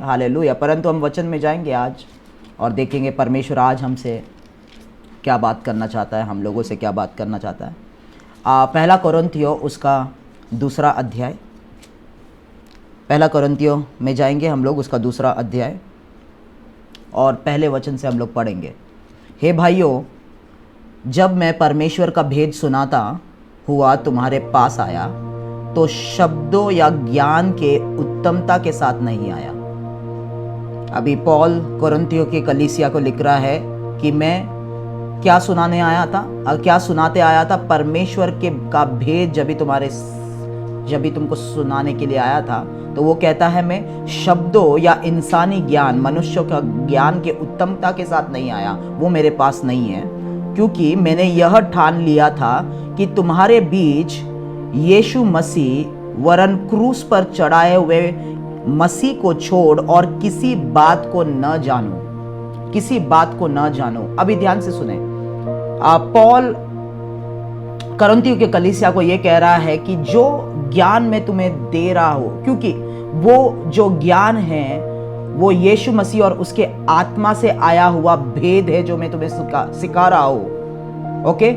Hallelujah. परंतु हम वचन में जाएंगे आज और देखेंगे परमेश्वर आज हमसे क्या बात करना चाहता है, हम लोगों से क्या बात करना चाहता है। पहला कोरिन्थियों उसका दूसरा अध्याय, पहला कोरिन्थियों में जाएंगे हम लोग, उसका दूसरा अध्याय और पहले वचन से हम लोग पढ़ेंगे। हे भाइयों, जब मैं परमेश्वर का भेद सुनाता हुआ तुम्हारे पास आया तो शब्दों या ज्ञान के उत्तमता के साथ नहीं आया। अभी पौल कोरिन्थियों की कलीसिया को लिख रहा है कि मैं क्या सुनाने आया था, क्या सुनाते आया था, परमेश्वर के का भेद जब भी तुमको सुनाने के लिए आया था। तो वो कहता है मैं शब्दों या इंसानी ज्ञान, मनुष्यों का ज्ञान के उत्तमता के साथ नहीं आया, वो मेरे पास नहीं है, क्योंकि मैंने यह ठान लिया था कि तुम्हारे बीच यीशु मसीह वरन क्रूस पर चढ़ाए हुए मसीह को छोड़ और किसी बात को न जानो। अभी ध्यान से सुने, पौल कोरिन्थियों के कलीसिया को यह कह रहा है कि जो ज्ञान मैं तुम्हें दे रहा हूं, क्योंकि वो जो ज्ञान है वो यीशु मसीह और उसके आत्मा से आया हुआ भेद है जो मैं तुम्हें सिखा रहा हूं। ओके,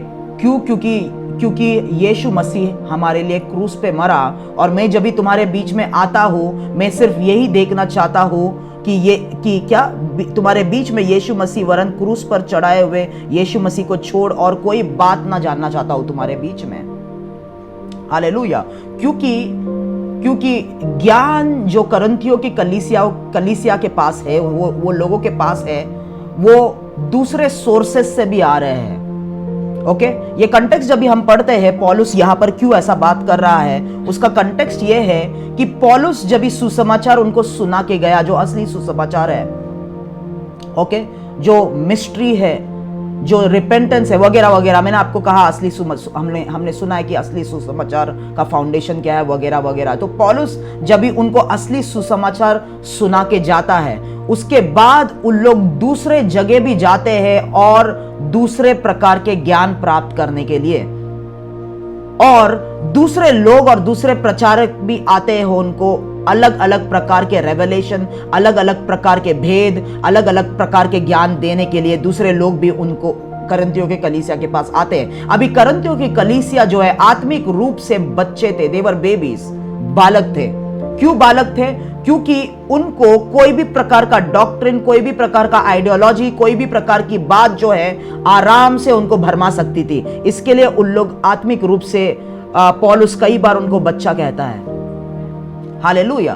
क्योंकि यीशु मसीह हमारे लिए क्रूस पे मरा और मैं जब भी तुम्हारे बीच में आता हूं, मैं सिर्फ यही देखना चाहता हूं कि क्या तुम्हारे बीच में यीशु मसीह वरन क्रूस पर चढ़ाए हुए यीशु मसीह को छोड़ और कोई बात ना जानना चाहता हूं तुम्हारे बीच में। हालेलुया। क्योंकि ज्ञान जो कोरिन्थियों की कलीसिया के पास है, वो लोगों के पास है, वो दूसरे सोर्सेस से भी आ रहे हैं। ओके, ये कंटेक्स्ट जब भी हम पढ़ते हैं पौलुस यहां पर क्यों ऐसा बात कर रहा है, उसका कंटेक्स्ट ये है कि पौलुस जब भी सुसमाचार उनको सुना के गया, जो असली सुसमाचार है, ओके, जो मिस्ट्री है, जो रिपेंटेंस है वगैरह वगैरह, मैंने आपको कहा असली हमने सुना है कि असली सुसमाचार का फाउंडेशन क्या है वगैरह वगैरह। तो पौलुस जब भी उनको असली सुसमाचार सुना के जाता है, उसके बाद उन लोग दूसरे जगह भी जाते हैं और दूसरे प्रकार के ज्ञान प्राप्त करने के लिए, और दूसरे लोग और दूसरे प्रचारक भी आते हैं उनको अलग अलग प्रकार के रेवलेशन, अलग अलग प्रकार के भेद, अलग अलग प्रकार के ज्ञान देने के लिए दूसरे लोग भी उनको कोरिन्थियों के कलीसिया के पास आते हैं। अभी कोरिन्थियों की कलीसिया जो है आत्मिक रूप से बच्चे थे, देवर बेबीज, बालक थे। क्यों बालक थे? क्योंकि उनको कोई भी प्रकार का डॉक्ट्रिन, कोई भी प्रकार का आइडियोलॉजी, कोई भी प्रकार की बात जो है आराम से उनको भरमा सकती थी। इसके लिए उन लोग आत्मिक रूप से पौलुस कई बार उनको बच्चा कहता है। हालेलुया।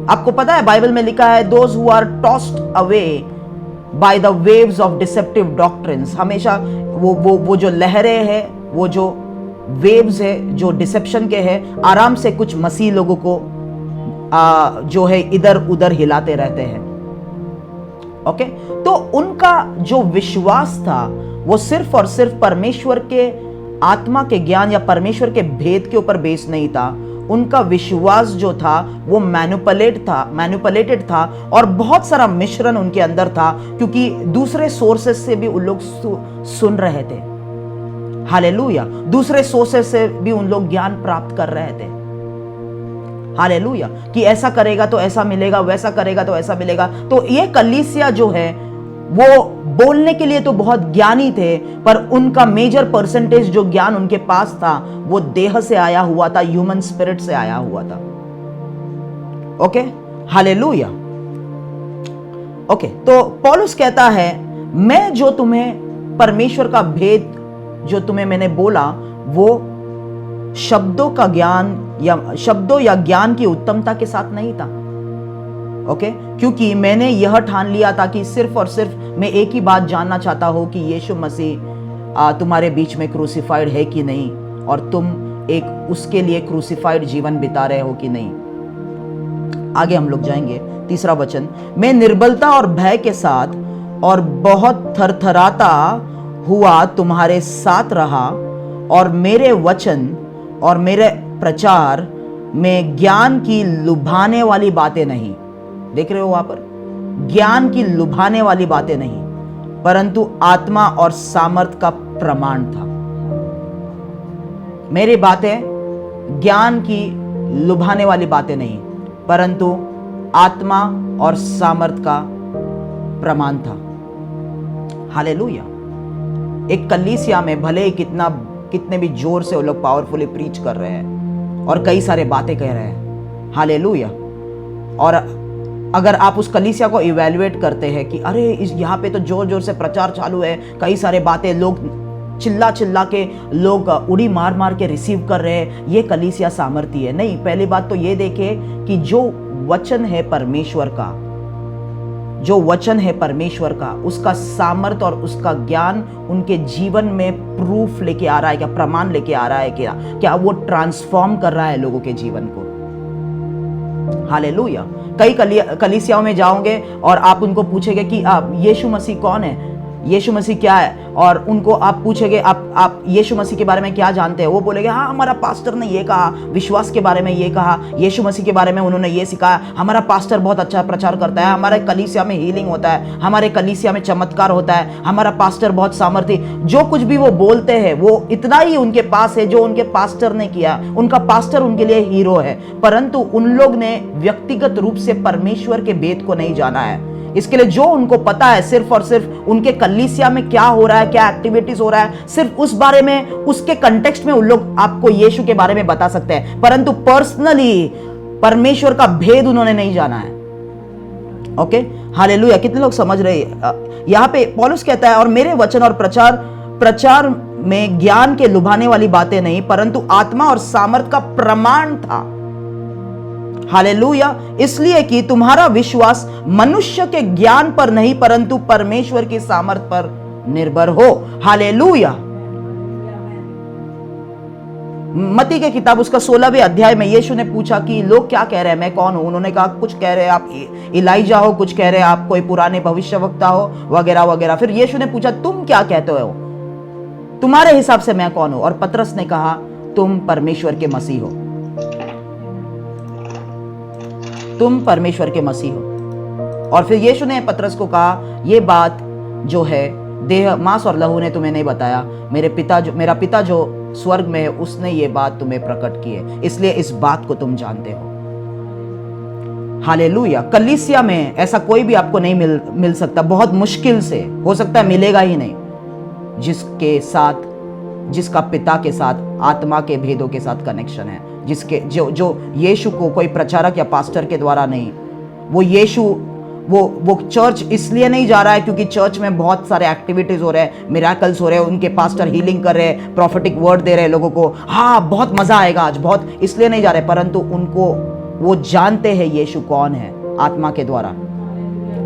आपको पता है बाइबल में लिखा है those who are tossed away by the waves of deceptive doctrines. हमेशा वो जो लहरें हैं, वो जो वेव्स है जो डिसेप्शन के हैं, आराम से कुछ मसीह लोगों को जो है इधर उधर हिलाते रहते हैं। ओके, तो उनका जो विश्वास था वो सिर्फ और सिर्फ परमेश्वर के आत्मा के ज्ञान या परमेश्वर के भेद के ऊपर बेस नहीं था। उनका विश्वास जो था वो मैनिपुलेटेड था और बहुत सारा मिश्रण उनके अंदर था, क्योंकि दूसरे सोर्सेस से भी उन लोग सुन रहे थे। हालेलुया। दूसरे सोर्सेस से भी उन लोग ज्ञान प्राप्त कर रहे थे। हालेलुया, कि ऐसा करेगा तो ऐसा मिलेगा, वैसा करेगा तो ऐसा मिलेगा। तो ये कलीसिया जो है वो बोलने के लिए तो बहुत ज्ञानी थे, पर उनका मेजर परसेंटेज जो ज्ञान उनके पास था वो देह से आया हुआ था, ह्यूमन स्पिरिट से आया हुआ था। Okay, hallelujah. ओके, तो पौलुस कहता है मैं जो तुम्हें परमेश्वर का भेद जो तुम्हें मैंने बोला वो शब्दों या ज्ञान की उत्तमता के साथ नहीं था। ओके, क्योंकि मैंने यह ठान लिया था कि सिर्फ और सिर्फ मैं एक ही बात जानना चाहता हूं कि यीशु मसीह तुम्हारे बीच में क्रूसिफाइड है कि नहीं, और तुम एक उसके लिए क्रूसिफाइड जीवन बिता रहे हो कि नहीं। आगे हम लोग जाएंगे, तीसरा वचन, मैं निर्बलता और भय के साथ और बहुत थरथराता हुआ तुम्हारे साथ रहा, और मेरे वचन और मेरे प्रचार में ज्ञान की लुभाने वाली बातें नहीं, देख रहे हो वहां पर, ज्ञान की लुभाने वाली बातें नहीं, परंतु आत्मा और सामर्थ का प्रमाण था। मेरी बातें ज्ञान की लुभाने वाली बातें नहीं, परंतु आत्मा और सामर्थ का प्रमाण था। हालेलुया। एक कलीसिया में भले ही कितने भी जोर से वो लोग पावरफुली प्रीच कर रहे हैं और कई सारे बातें कह रहे हैं, हालेलुया, और अगर आप उस कलीसिया को इवैल्यूएट करते हैं कि अरे यहाँ पे तो जोर जोर से प्रचार चालू है, कई सारे बातें, लोग चिल्ला चिल्ला के, लोग उड़ी मार मार के रिसीव कर रहे हैं, ये कलीसिया सामर्थी है। नहीं, पहली बात तो ये देखे कि जो वचन है परमेश्वर का, जो वचन है परमेश्वर का, उसका सामर्थ और उसका ज्ञान उनके जीवन में प्रूफ लेके आ रहा है क्या, प्रमाण लेके आ रहा है क्या वो ट्रांसफॉर्म कर रहा है लोगों के जीवन को। हालेलुया। कई कलीसियाओं में जाओगे और आप उनको पूछेंगे कि आप यीशु मसीह कौन है, यीशु मसीह क्या है, और उनको आप पूछेंगे आप यीशु मसीह के बारे में क्या जानते हैं, वो बोलेंगे हाँ हमारा पास्टर ने ये कहा, विश्वास के बारे में ये कहा, यीशु मसीह के बारे में उन्होंने ये सिखाया, हमारा पास्टर बहुत अच्छा प्रचार करता है, हमारे कलीसिया में हीलिंग होता है, हमारे कलीसिया में चमत्कार होता है, हमारा पास्टर बहुत सामर्थी। जो कुछ भी वो बोलते हैं वो इतना ही उनके पास है जो उनके पास्टर ने किया, उनका पास्टर उनके लिए हीरो है, परंतु उन लोग ने व्यक्तिगत रूप से परमेश्वर के भेद को नहीं जाना है। इसके लिए जो उनको पता है सिर्फ और सिर्फ उनके कलीसिया में क्या हो रहा है, क्या एक्टिविटीज हो रहा है, सिर्फ उस बारे में, उसके कंटेक्स्ट में उन लोग आपको यीशु के बारे में बता सकते हैं, परंतु पर्सनली परमेश्वर का भेद उन्होंने नहीं जाना है। Okay, hallelujah. कितने लोग समझ रहे हैं? यहां पे पौलुस कहता है, और मेरे वचन और प्रचार में ज्ञान के लुभाने वाली बातें नहीं, परंतु आत्मा और सामर्थ का प्रमाण था। हालेलुया। इसलिए कि तुम्हारा विश्वास मनुष्य के ज्ञान पर नहीं परंतु परमेश्वर की सामर्थ पर निर्भर हो। हालेलुया। मत्ती के किताब उसका 16वें अध्याय में यीशु ने पूछा कि लोग क्या कह रहे हैं, मैं कौन हूं? उन्होंने कहा कुछ कह रहे हैं आप इलाइजा हो, कुछ कह रहे हैं आप कोई पुराने भविष्यवक्ता हो, वगैरह वगैरह। फिर यीशु ने पूछा तुम क्या कहते हो, तुम्हारे हिसाब से मैं कौन हूं? और पतरस ने कहा तुम परमेश्वर के मसीह हो, तुम परमेश्वर के मसीह हो। और फिर यीशु ने पतरस को कहा ये बात जो है देह, मांस और लहू ने तुम्हें नहीं बताया, मेरा पिता जो स्वर्ग में है उसने ये बात तुम्हें प्रकट की है, इसलिए इस बात को तुम जानते हो। हालेलुया। कलीसिया में ऐसा कोई भी आपको नहीं मिल सकता, बहुत मुश्किल से, हो सकता है मिलेगा ही नहीं, जिसका पिता के साथ आत्मा के भेदों के साथ कनेक्शन है, जिसके जो यीशु को कोई प्रचारक या पास्टर के द्वारा नहीं, वो यीशु वो चर्च इसलिए नहीं जा रहा है क्योंकि चर्च में बहुत सारे एक्टिविटीज हो रहे हैं, मिराकल्स हो रहे हैं, उनके पास्टर हीलिंग कर रहे हैं, प्रॉफिटिक वर्ड दे रहे हैं लोगों को, हाँ बहुत मजा आएगा आज, बहुत, इसलिए नहीं जा रहे, परंतु उनको वो जानते हैं यीशु कौन है आत्मा के द्वारा,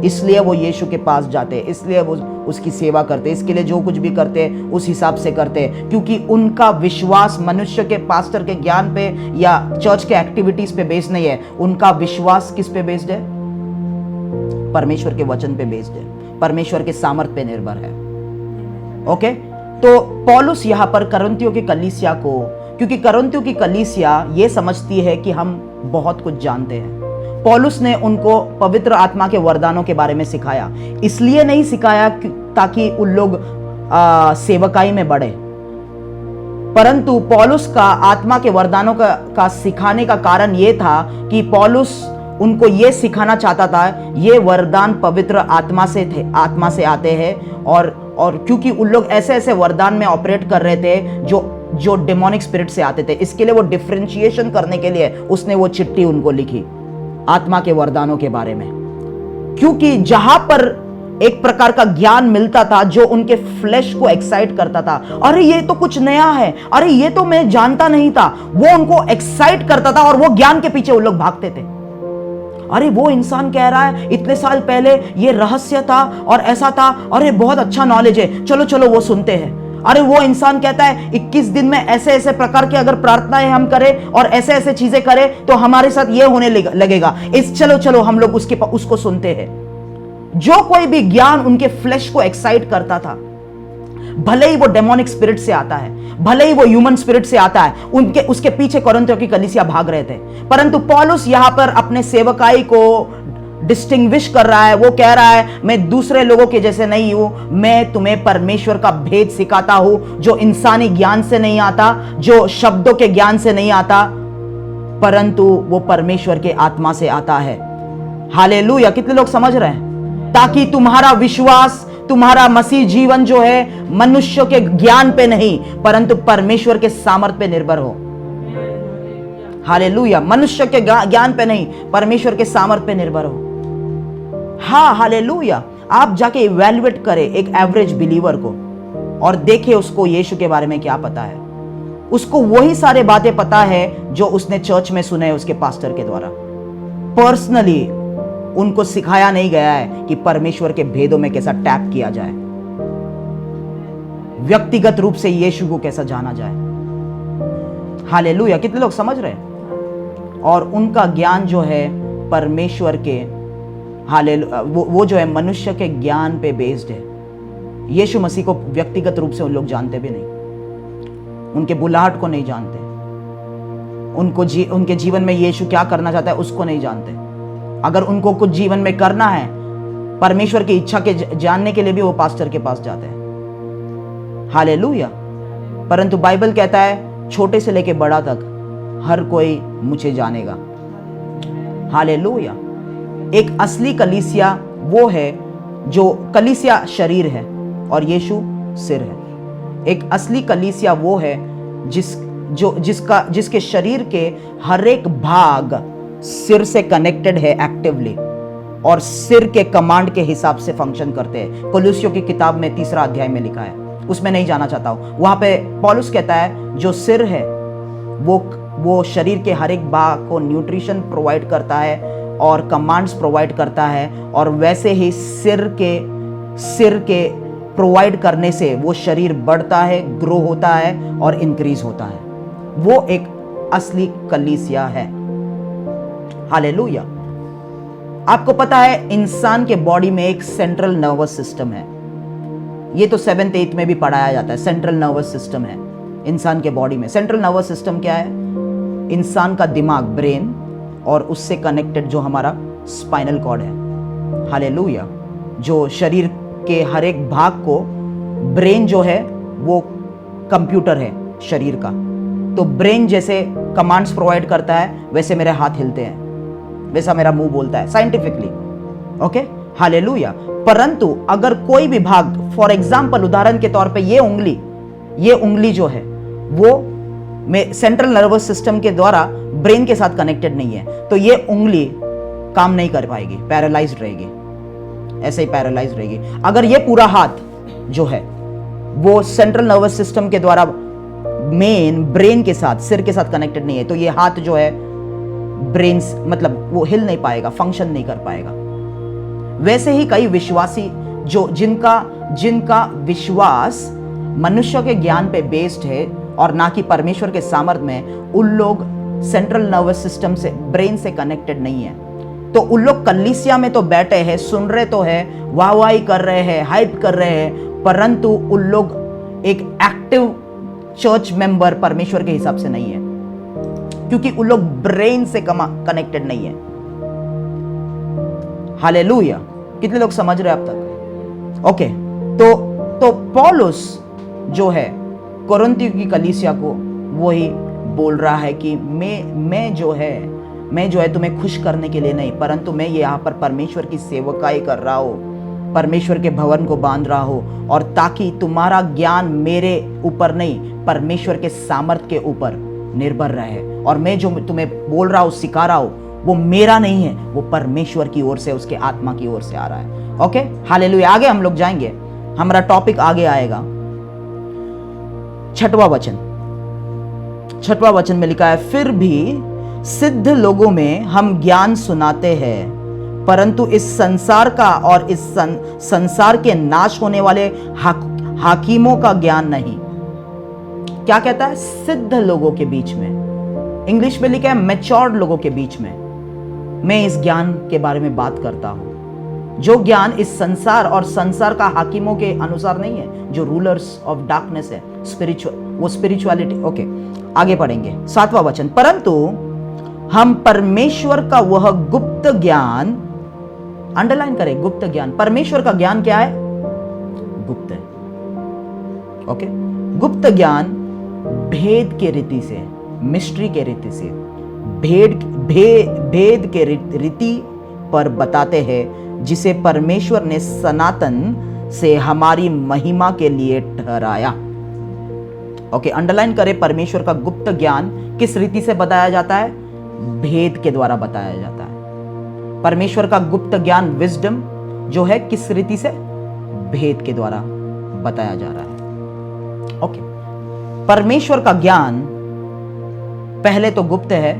इसलिए वो यीशु के पास जाते हैं, इसलिए वो उसकी सेवा करते हैं, इसके लिए जो कुछ भी करते हैं उस हिसाब से करते हैं, क्योंकि उनका विश्वास मनुष्य के पास्टर के ज्ञान पे या चर्च के एक्टिविटीज पे बेस्ड नहीं है, उनका विश्वास किस पे बेस्ड है? परमेश्वर के वचन पे बेस्ड है, परमेश्वर के सामर्थ पे निर्भर है। ओके, तो पौलुस यहां पर करंथियों की कलीसिया को, क्योंकि करंथियों की कलीसिया ये समझती है कि हम बहुत कुछ जानते हैं, पौलुस ने उनको पवित्र आत्मा के वरदानों के बारे में सिखाया, इसलिए नहीं सिखाया ताकि उन लोग सेवकाई में बढ़े, परंतु पौलुस का आत्मा के वरदानों का सिखाने का कारण यह था कि पौलुस उनको यह सिखाना चाहता था, ये वरदान पवित्र आत्मा से आते हैं, और क्योंकि उन लोग ऐसे ऐसे वरदान में ऑपरेट कर रहे थे जो डेमोनिक स्पिरिट से आते थे, इसके लिए वो डिफरेंशिएशन करने के लिए उसने वो चिट्ठी उनको लिखी आत्मा के वरदानों के बारे में, क्योंकि जहां पर एक प्रकार का ज्ञान मिलता था जो उनके फ्लैश को एक्साइट करता था, अरे ये तो कुछ नया है, अरे ये तो मैं जानता नहीं था, वो उनको एक्साइट करता था और वो ज्ञान के पीछे उन लोग भागते थे। अरे वो इंसान कह रहा है इतने साल पहले ये रहस्य था और ऐसा था, अरे बहुत अच्छा नॉलेज है, चलो चलो वो सुनते हैं। अरे वो इंसान कहता है 21 दिन में ऐसे ऐसे प्रकार की अगर प्रार्थनाएं हम करें और ऐसे ऐसे चीजें करें तो हमारे साथ ये होने लगेगा, चलो चलो हम लोग उसको सुनते हैं। जो कोई भी ज्ञान उनके फ्लैश को एक्साइट करता था, भले ही वो डेमोनिक स्पिरिट से आता है, भले ही वो ह्यूमन स्पिरिट से आता है, उसके पीछे कोरिन्थियों की कलीसिया भाग रहे थे, परंतु पौलुस यहां पर अपने सेवकाई को डिस्टिंग्विश कर रहा है। वो कह रहा है मैं दूसरे लोगों के जैसे नहीं हूं, मैं तुम्हें परमेश्वर का भेद सिखाता हूं जो इंसानी ज्ञान से नहीं आता, जो शब्दों के ज्ञान से नहीं आता, परंतु वो परमेश्वर के आत्मा से आता है। हालेलुया, कितने लोग समझ रहे हैं? ताकि तुम्हारा विश्वास, तुम्हारा मसीह जीवन जो है मनुष्य के ज्ञान पे नहीं परंतु परमेश्वर के सामर्थ पे निर्भर हो। हालेलुया, मनुष्य के ज्ञान पे नहीं परमेश्वर के सामर्थ पे निर्भर हो। हाँ, हालेलुया। आप जाके इवैल्यूएट करें एक एवरेज बिलीवर को और देखें उसको यीशु के बारे में क्या पता है। उसको वही सारे बातें पता है जो उसने चर्च में सुने उसके पास्टर के द्वारा। पर्सनली उनको सिखाया नहीं गया है कि परमेश्वर के भेदों में कैसा टैप किया जाए, व्यक्तिगत रूप से यीशु को कैसा जाना जाए। हालेलुया, कितने लोग समझ रहे हैं? और उनका ज्ञान जो है परमेश्वर के वो जो है मनुष्य के ज्ञान पे बेस्ड है। यीशु मसीह को व्यक्तिगत रूप से उन लोग जानते भी नहीं, उनके बुलाहट को नहीं जानते, उनके जीवन में यीशु क्या करना चाहता है उसको नहीं जानते। अगर उनको कुछ जीवन में करना है परमेश्वर की इच्छा के जानने के लिए भी वो पास्टर के पास जाते हैं। हालेलुया। परंतु बाइबल कहता है छोटे से लेके बड़ा तक हर कोई मुझे जानेगा। हालेलुया। एक असली कलीसिया वो है जो कलीसिया शरीर है और यीशु सिर है। एक असली कलीसिया वो है जिसके शरीर के हर एक भाग सिर से कनेक्टेड है एक्टिवली और सिर के कमांड के हिसाब से फंक्शन करते हैं। कोलोसियों की किताब में 3 अध्याय में लिखा है, उसमें नहीं जाना चाहता हूं। वहां पे पौलुस कहता है जो सिर है वो शरीर के हर एक भाग को न्यूट्रिशन प्रोवाइड करता है और कमांड्स प्रोवाइड करता है, और वैसे ही सिर के प्रोवाइड करने से वो शरीर बढ़ता है, ग्रो होता है और इंक्रीज होता है। वो एक असली कलीसिया है। हालेलुया। आपको पता है इंसान के बॉडी में एक सेंट्रल नर्वस सिस्टम है। ये तो 7th 8th में भी पढ़ाया जाता है। सेंट्रल नर्वस सिस्टम है इंसान के बॉडी में। सेंट्रल नर्वस सिस्टम क्या है? इंसान का दिमाग, ब्रेन, और उससे कनेक्टेड जो हमारा स्पाइनल कॉर्ड है। हालेलुया। जो शरीर के हर एक भाग को, ब्रेन जो है वो कंप्यूटर है शरीर का। तो ब्रेन जैसे कमांड्स प्रोवाइड करता है वैसे मेरे हाथ हिलते हैं, वैसा मेरा मुंह बोलता है साइंटिफिकली। Okay, hallelujah. परंतु अगर कोई भी भाग, फॉर एग्जांपल उदाहरण के तौर पे ये उंगली जो है वो सेंट्रल नर्वस सिस्टम के द्वारा ब्रेन के साथ कनेक्टेड नहीं है, तो ये उंगली काम नहीं कर पाएगी, पैरालाइज्ड रहेगी, ऐसे ही पैरालाइज्ड रहेगी। अगर ये पूरा हाथ जो है वो सेंट्रल नर्वस सिस्टम के द्वारा मेन ब्रेन के साथ, सिर के साथ कनेक्टेड नहीं है, तो ये हाथ जो है ब्रेन मतलब वो हिल नहीं पाएगा, फंक्शन नहीं कर पाएगा। वैसे ही कई विश्वासी जिनका विश्वास मनुष्य के ज्ञान पे बेस्ड है और ना कि परमेश्वर के सामर्थ में, उन लोग सेंट्रल नर्वस सिस्टम से, ब्रेन से कनेक्टेड नहीं है। तो उन लोग कलीसिया में तो बैठे हैं, सुन रहे तो है, वाहवाही कर रहे हैं, हाइप कर रहे हैं, परंतु उन लोग एक एक्टिव चर्च मेंबर परमेश्वर के हिसाब से नहीं है, क्योंकि उन लोग ब्रेन से कनेक्टेड नहीं है। हालेलुया। कितने लोग समझ रहे हैं अब तक? ओके, तो पौलुस जो है कोरिन्थियों की कलीसिया को वही बोल रहा है कि मैं जो है तुम्हें खुश करने के लिए नहीं, परंतु मैं ये यहाँ पर परमेश्वर की सेवकाई कर रहा हूँ, परमेश्वर के भवन को बांध रहा हूँ, और ताकि तुम्हारा ज्ञान मेरे ऊपर नहीं परमेश्वर के सामर्थ के ऊपर निर्भर रहे, और मैं जो तुम्हें बोल रहा हूँ, सिखा रहा हूँ, वो मेरा नहीं है, वो परमेश्वर की ओर से, उसके आत्मा की ओर से आ रहा है। Okay, hallelujah. आगे हम लोग जाएंगे, हमारा टॉपिक आगे आएगा। 6वां वचन में लिखा है, फिर भी सिद्ध लोगों में हम ज्ञान सुनाते हैं, परंतु इस संसार का और इस संसार के नाश होने वाले हाकिमों का ज्ञान नहीं। क्या कहता है? सिद्ध लोगों के बीच में। इंग्लिश में लिखा है मैच्योर्ड लोगों के बीच में मैं इस ज्ञान के बारे में बात करता हूं, जो ज्ञान इस संसार और संसार का हाकिमों के अनुसार नहीं है, जो रूलर्स ऑफ डार्कनेस है, स्पिरिचुअलिटी। ओके, आगे पढ़ेंगे। 7वां वचन, परंतु हम परमेश्वर का वह गुप्त ज्ञान, अंडरलाइन करें, गुप्त ज्ञान। परमेश्वर का ज्ञान क्या है? गुप्त है। ओके, गुप्त ज्ञान भेद के रीति से, मिस्ट्री के रीति से, भेद के रीति पर बताते हैं, जिसे परमेश्वर ने सनातन से हमारी महिमा के लिए ठहराया। ओके, अंडरलाइन करें, परमेश्वर का गुप्त ज्ञान किस रीति से बताया जाता है? भेद के द्वारा बताया जाता है। परमेश्वर का गुप्त ज्ञान, विजडम जो है, किस रीति से? भेद के द्वारा बताया जा रहा है। ओके, परमेश्वर का ज्ञान पहले तो गुप्त है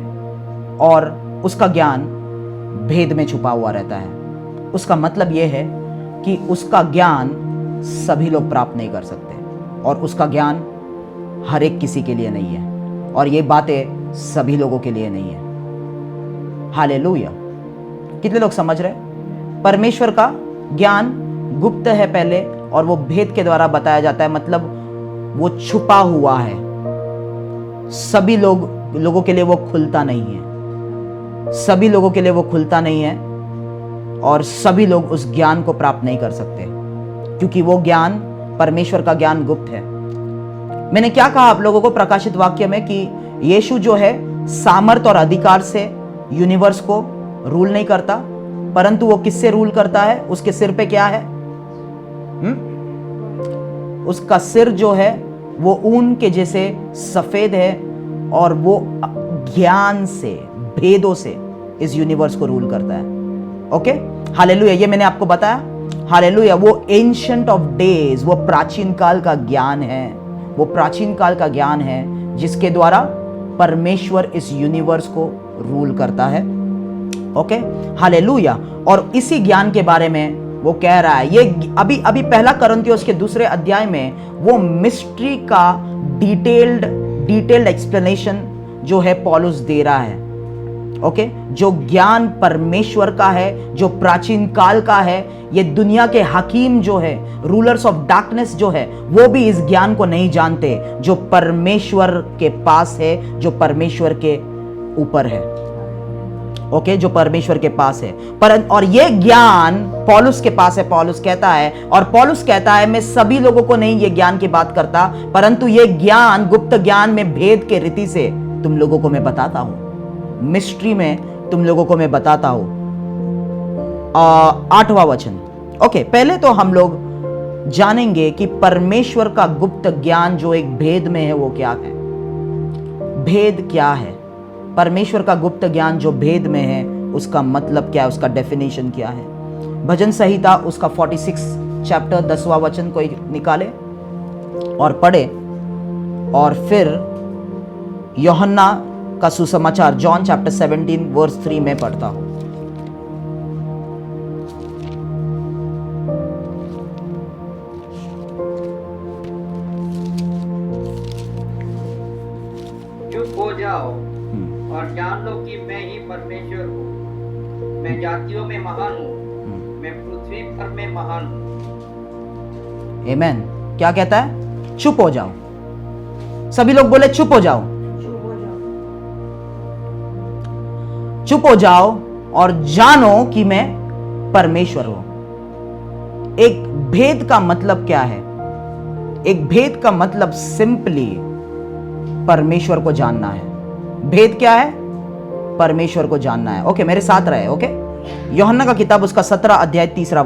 और उसका ज्ञान भेद में छुपा हुआ रहता है। उसका मतलब यह है कि उसका ज्ञान सभी लोग प्राप्त नहीं कर सकते और उसका ज्ञान हर एक किसी के लिए नहीं है और ये बातें सभी लोगों के लिए नहीं है। हालेलुया। कितने लोग समझ रहे? परमेश्वर का ज्ञान गुप्त है पहले और वो भेद के द्वारा बताया जाता है, मतलब वो छुपा हुआ है, सभी लोगों के लिए वो खुलता नहीं है, सभी लोगों के लिए वो खुलता नहीं है और सभी लोग उस ज्ञान को प्राप्त नहीं कर सकते क्योंकि वो ज्ञान, परमेश्वर का ज्ञान गुप्त है। मैंने क्या कहा आप लोगों को प्रकाशित वाक्य में कि यीशु जो है सामर्थ और अधिकार से यूनिवर्स को रूल नहीं करता, परंतु वो किससे रूल करता है? उसके सिर पे क्या है? उसका सिर जो है वो ऊन के जैसे सफेद है और वो ज्ञान से, भेदों से इस यूनिवर्स को रूल करता है। Okay, hallelujah. ये मैंने आपको बताया, हालेलुया। वो एंशिएंट ऑफ डेज, वो प्राचीन काल का ज्ञान है, वो प्राचीन काल का ज्ञान है जिसके द्वारा परमेश्वर इस यूनिवर्स को रूल करता है। Okay, hallelujah. और इसी ज्ञान के बारे में वो कह रहा है, ये अभी पहला कुरिन्थियों के 2 अध्याय में वो मिस्ट्री का डिटेल्ड एक्सप्लेनेशन जो है पौलुस दे रहा है। ओके, जो ज्ञान परमेश्वर का है, जो प्राचीन काल का है, ये दुनिया के हकीम जो है, रूलर्स ऑफ डार्कनेस जो है, वो भी इस ज्ञान को नहीं जानते जो परमेश्वर के पास है, जो परमेश्वर के ऊपर है। ओके, जो परमेश्वर के पास है। और ये ज्ञान पौलुस के पास है, पौलुस कहता है, और पौलुस कहता है मैं सभी लोगों को नहीं ये ज्ञान की बात करता, परंतु ये ज्ञान, गुप्त ज्ञान में भेद के रीति से तुम लोगों को मैं बताता हूं, मिस्ट्री में तुम लोगों को मैं बताता हूं। 8वां वचन। ओके, पहले तो हम लोग जानेंगे कि परमेश्वर का गुप्त ज्ञान जो एक भेद में है वो क्या है। भेद क्या है? परमेश्वर का गुप्त ज्ञान जो भेद में है उसका मतलब क्या है, उसका डेफिनेशन क्या है? भजन संहिता उसका 46 चैप्टर 10वां वचन को निकाले और पढ़े और फिर यूहन्ना का सुसमाचार जॉन चैप्टर 17 वर्स 3 में पढ़ता हूं। चुप हो जाओ और जान लो कि मैं ही परमेश्वर हूँ। मैं जातियों में महान हूँ, मैं पृथ्वी पर में महान हूँ। आमेन। क्या कहता है? चुप हो जाओ। सभी लोग बोले चुप हो जाओ। चुप हो जाओ और जानो कि मैं परमेश्वर हूं। एक भेद का मतलब क्या है? एक भेद का मतलब सिंपली परमेश्वर को जानना है। भेद क्या है? परमेश्वर को जानना है। ओके, मेरे साथ रहे। ओके, यूहन्ना का किताब उसका 17 अध्याय 3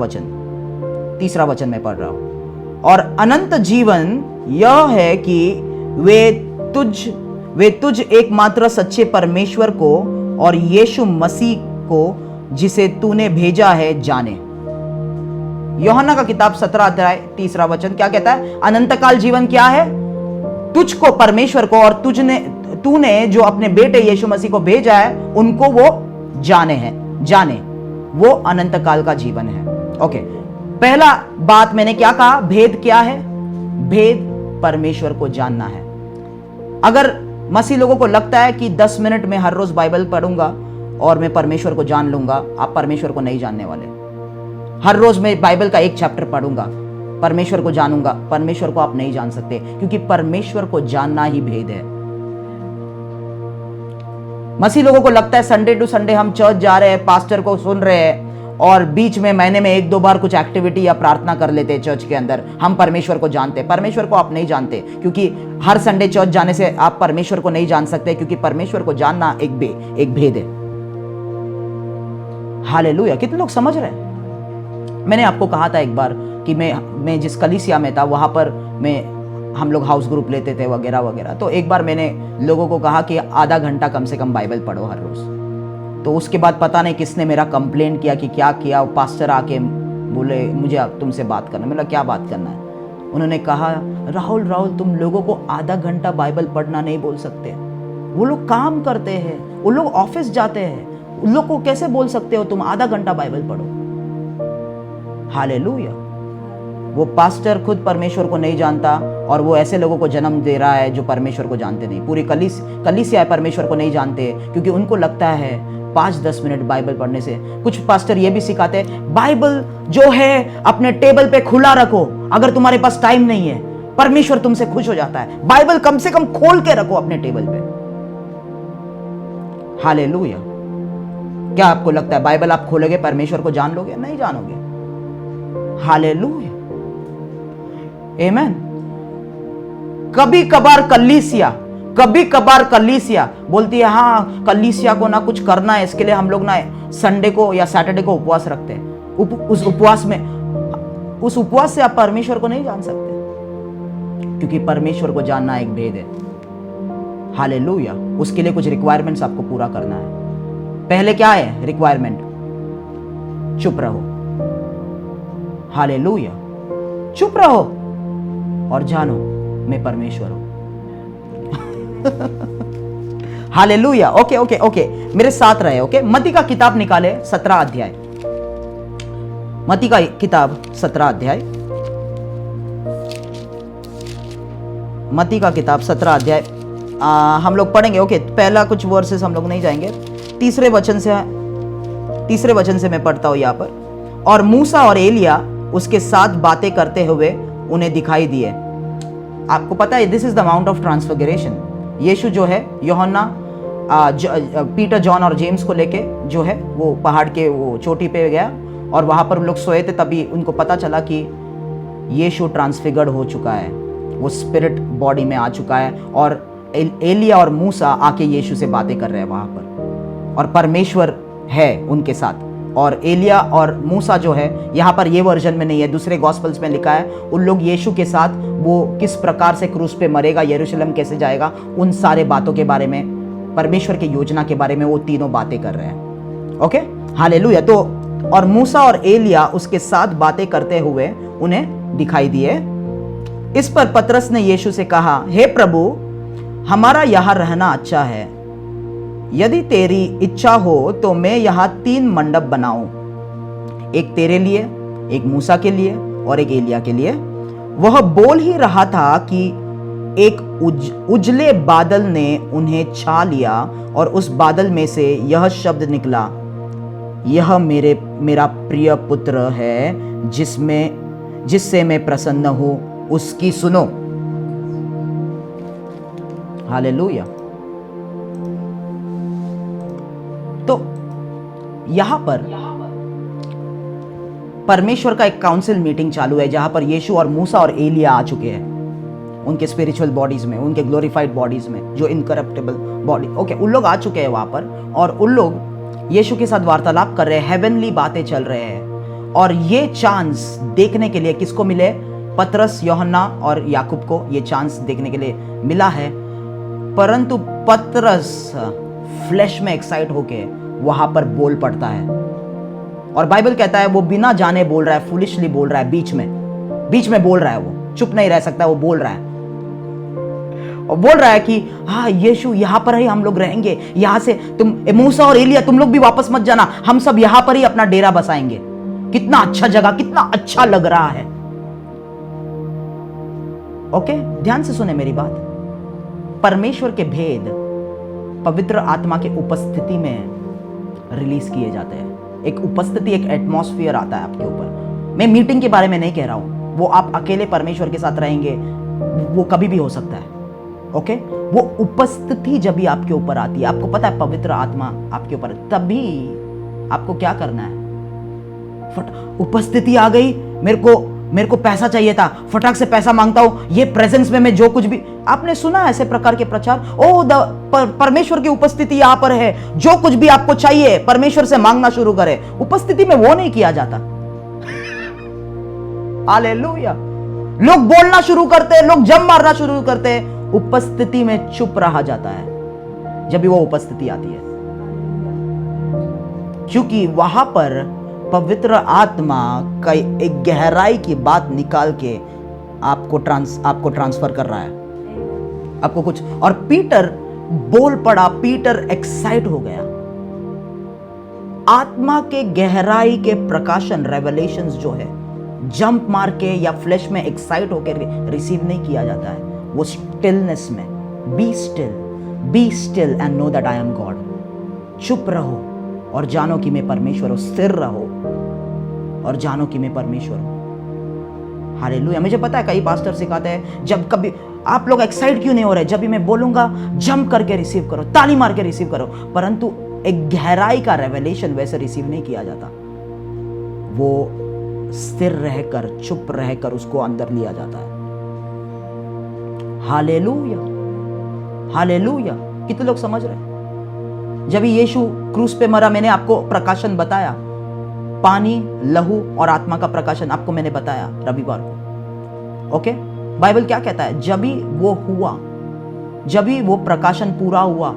वचन में पढ़ रहा हूं। और अनंत जीवन यह है कि वे तुझ एकमात्र सच्चे परमेश्वर को और यीशु मसीह को जिसे तूने भेजा है जाने। यूहन्ना का किताब 17 अध्याय 3 वचन क्या कहता है? अनंत काल जीवन क्या है? तुझको, परमेश्वर को, और तूने जो अपने बेटे यीशु मसीह को भेजा है उनको वो जाने वो अनंत काल का जीवन है। ओके, पहला बात मैंने क्या कहा? भेद क्या है? भेद परमेश्वर को जानना है। अगर मसीह लोगों को लगता है कि 10 मिनट में हर रोज बाइबल पढ़ूंगा और मैं परमेश्वर को जान लूंगा, आप परमेश्वर को नहीं जानने वाले। हर रोज मैं बाइबल का एक चैप्टर पढ़ूंगा, परमेश्वर को जानूंगा, परमेश्वर को आप नहीं जान सकते क्योंकि परमेश्वर को जानना ही भेद है। मसीह लोगों को लगता है संडे टू संडे हम चर्च जा रहे हैं, पास्टर को सुन रहे हैं और बीच में महीने में 1-2 बार कुछ एक्टिविटी या प्रार्थना कर लेते हैं चर्च के अंदर, हम परमेश्वर को जानते हैं। परमेश्वर को आप नहीं जानते क्योंकि हर संडे चर्च जाने से आप परमेश्वर को नहीं जान सकते क्योंकि परमेश्वर को जानना एक भेद है। हालेलुया। कितने लोग समझ रहे हैं? मैंने आपको कहा था एक बार कि मैं जिस कलीसिया में था वहां पर हम लोग हाउस ग्रुप लेते थे वगैरह वगैरह। तो एक बार मैंने लोगों को कहा कि आधा घंटा कम से कम बाइबल पढ़ो हर रोज। तो उसके बाद पता नहीं किसने मेरा कंप्लेंट किया कि क्या किया। पास्टर आके बोले मुझे अब तुमसे बात करना। मैंने क्या बात करना है? उन्होंने कहा राहुल तुम लोगों को आधा घंटा बाइबल पढ़ना नहीं बोल सकते। वो लोग काम करते हैं, वो लोग ऑफिस जाते हैं, उन लोग को कैसे बोल सकते हो तुम आधा घंटा बाइबल पढ़ो? हालेलुया। वो पास्टर खुद परमेश्वर को नहीं जानता और वो ऐसे लोगों को जन्म दे रहा है जो परमेश्वर को जानते नहीं। पूरी कलीसिया परमेश्वर को नहीं जानते क्योंकि उनको लगता है 5-10 मिनट बाइबल पढ़ने से। कुछ पास्टर ये भी सिखाते हैं बाइबल जो है अपने टेबल पे खुला रखो, अगर तुम्हारे पास टाइम नहीं है परमेश्वर तुमसे खुश हो जाता है। बाइबल कम से कम खोल के रखो अपने टेबल पे। हालेलुया। क्या आपको लगता है बाइबल आप खोलोगे परमेश्वर को जान लोगे? नहीं जानोगे। हालेलुया, आमीन। कभी कभार कलीसिया बोलती है हाँ कलीसिया को ना कुछ करना है, इसके लिए हम लोग ना संडे को या सैटरडे को उपवास रखते हैं। उस उपवास से आप परमेश्वर को नहीं जान सकते क्योंकि परमेश्वर को जानना एक भेद है। हालेलुया। उसके लिए कुछ रिक्वायरमेंट्स आपको पूरा करना है। पहले क्या है रिक्वायरमेंट? चुप रहो। हालेलुया। चुप रहो और जानो मैं परमेश्वर हूं। हालेलुया। ओके मेरे साथ रहे। ओके, मत्ती का किताब निकाले 17 अध्याय। मत्ती का किताब 17 अध्याय। मत्ती का किताब 17 अध्याय हम लोग पढ़ेंगे। ओके, पहला कुछ वर्सेस हम लोग नहीं जाएंगे। तीसरे वचन से मैं पढ़ता हूं यहां पर। और मूसा और एलिया उसके साथ बातें करते हुए उन्हें दिखाई दिए। आपको पता है this is the mount of transfiguration. यीशु जो है यूहन्ना पीटर जॉन और जेम्स को लेके जो है वो पहाड़ के वो चोटी पे गया और वहां पर लोग सोए थे। तभी उनको पता चला कि यीशु ट्रांसफिगर्ड हो चुका है, वो स्पिरिट बॉडी में आ चुका है। और एलिया और मूसा आके यीशु से बातें कर रहे हैं वहां पर और परमेश्वर है उनके साथ। और एलिया और मूसा जो है यहाँ पर ये वर्जन में नहीं है, दूसरे गॉस्पल्स में लिखा है। उन लोग यीशु के साथ वो किस प्रकार से क्रूस पे मरेगा, यरूशलेम कैसे जाएगा, उन सारे बातों के बारे में, परमेश्वर की योजना के बारे में वो तीनों बातें कर रहे हैं। Okay, hallelujah. तो और मूसा और एलिया उसके साथ बातें करते हुए उन्हें दिखाई दिए। इस पर पतरस ने यीशु से कहा, हे प्रभु, हमारा यहाँ रहना अच्छा है। यदि तेरी इच्छा हो तो मैं यहाँ 3 मंडप बनाऊं, एक तेरे लिए, एक मूसा के लिए और एक एलिया के लिए। वह बोल ही रहा था कि एक उजले बादल ने उन्हें छा लिया और उस बादल में से यह शब्द निकला, यह मेरा प्रिय पुत्र है जिससे मैं प्रसन्न हूं, उसकी सुनो। हालेलुया। तो यहां पर परमेश्वर का एक काउंसिल मीटिंग चालू है जहां पर यीशु और मूसा और एलिया आ चुके हैं उनके स्पिरिचुअल बॉडीज में, उनके ग्लोरीफाइड बॉडीज में, जो इनकरप्टेबल बॉडी। ओके, उन लोग आ चुके हैं वहां पर और उन लोग यीशु के साथ वार्तालाप कर रहे हैं, हेवनली बातें चल रहे हैं। और ये चांस देखने के लिए किसको मिले? पतरस, यूहन्ना और याकूब को ये चांस देखने के लिए मिला है। परंतु पतरस फ्लैश में एक्साइट होके वहां पर बोल पड़ता है और बाइबल कहता है वो बिना जाने बोल रहा है, फुलिशली बोल रहा है, बीच में बोल रहा है, वो चुप नहीं रह सकता, वो बोल रहा है और बोल रहा है कि हाँ यीशु यहां पर ही हम लोग रहेंगे, यहां से तुम मूसा और एलिया तुम लोग भी वापस मत जाना, हम सब यहां पर ही अपना डेरा बसाएंगे। कितना अच्छा जगह, कितना अच्छा लग रहा है। ओके, ध्यान से सुने मेरी बात। परमेश्वर के भेद पवित्र आत्मा के उपस्थिति में रिलीज किए जाते हैं। एक उपस्थिति, एक एटमॉस्फेयर आता है आपके ऊपर। मैं मीटिंग के बारे में नहीं कह रहा हूं, वो आप अकेले परमेश्वर के साथ रहेंगे, वो कभी भी हो सकता है। ओके, वो उपस्थिति जब भी आपके ऊपर आती है, आपको पता है पवित्र आत्मा आपके ऊपर, तभी आपको क्या करना है? उपस्थिति आ गई, मेरे को मेरे को पैसा चाहिए था, फटाक से पैसा मांगता हूं, ये प्रेजेंस में मैं जो कुछ भी, आपने सुना ऐसे प्रकार के प्रचार, ओ परमेश्वर की उपस्थिति यहां पर है, जो कुछ भी आपको चाहिए परमेश्वर से मांगना शुरू करें। उपस्थिति में वो नहीं किया जाता। हालेलुया। लोग बोलना शुरू करते हैं, लोग जम मारना शुरू करते हैं, उपस्थिति में चुप रहा जाता है जब भी वो उपस्थिति आती है, क्योंकि वहां पर पवित्र आत्मा का एक गहराई की बात निकाल के आपको ट्रांसफर कर रहा है, आपको कुछ। और पीटर बोल पड़ा, पीटर एक्साइट हो गया। आत्मा के गहराई के प्रकाशन, रेवलेशंस जो है, जंप मार के या फ्लैश में एक्साइट होकर रिसीव नहीं किया जाता है। वो स्टिलनेस में, be still and know that I am God. चुप रहो और जानो कि मैं परमेश्वर हूं। स्थिर रहो और जानो कि मैं परमेश्वर हूं। हालेलुया। मुझे पता है कई पास्टर सिखाते हैं, जब कभी आप लोग एक्साइट क्यों नहीं हो रहे, जब भी मैं बोलूंगा जंप करके रिसीव करो, ताली मार के रिसीव करो, परंतु एक गहराई का रेवलेशन वैसे रिसीव नहीं किया जाता। वो स्थिर रहकर, चुप रहकर उसको अंदर लिया जाता है। Hallelujah, hallelujah. कितने लोग समझ रहे हैं? जब यीशु क्रूस पे मरा, मैंने आपको प्रकाशन बताया, पानी, लहू और आत्मा का प्रकाशन आपको मैंने बताया रविवार को। ओके, बाइबल क्या कहता है? जब ही वो हुआ, जब ही वो प्रकाशन पूरा हुआ,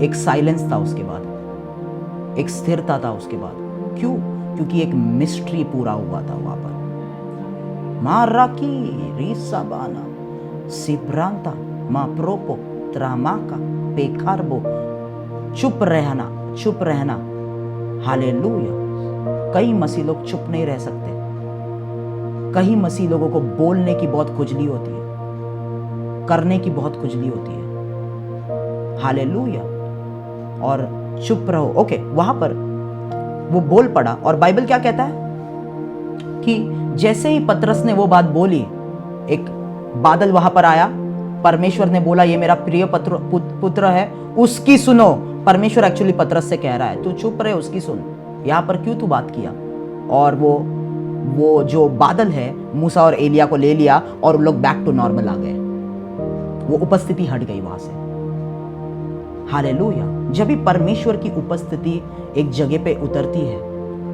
एक साइलेंस था उसके बाद, एक स्थिरता था उसके बाद। क्यों? क्योंकि एक मिस्ट्री पूरा हुआ था वहां पर। माराकी रिसाबाना सिब्रांता माप्रोपो त्रामाका पेखारबो। चुप रहना, चुप रहना। हालेलुया। कई मसीह लोग चुप नहीं रह सकते। कई मसीह लोगों को बोलने की बहुत खुजली होती है, करने की बहुत खुजली होती है। हालेलुया। और चुप रहो। ओके, वहां पर वो बोल पड़ा। और बाइबल क्या कहता है कि जैसे ही पतरस ने वो बात बोली, एक बादल वहां पर आया, परमेश्वर ने बोला ये मेरा प्रिय पुत्र है, उसकी सुनो। परमेश्वर एक्चुअली पतरस से कह रहा है तू चुप रहे, उसकी सुन। यहां पर क्यों तू बात किया? और वो जो बादल है, मूसा और एलिया को ले लिया और लोग बैक टू नॉर्मल आ गए। वो उपस्थिति हट गई वहां से। हालेलुया। जब भी परमेश्वर की उपस्थिति एक जगह पे उतरती है,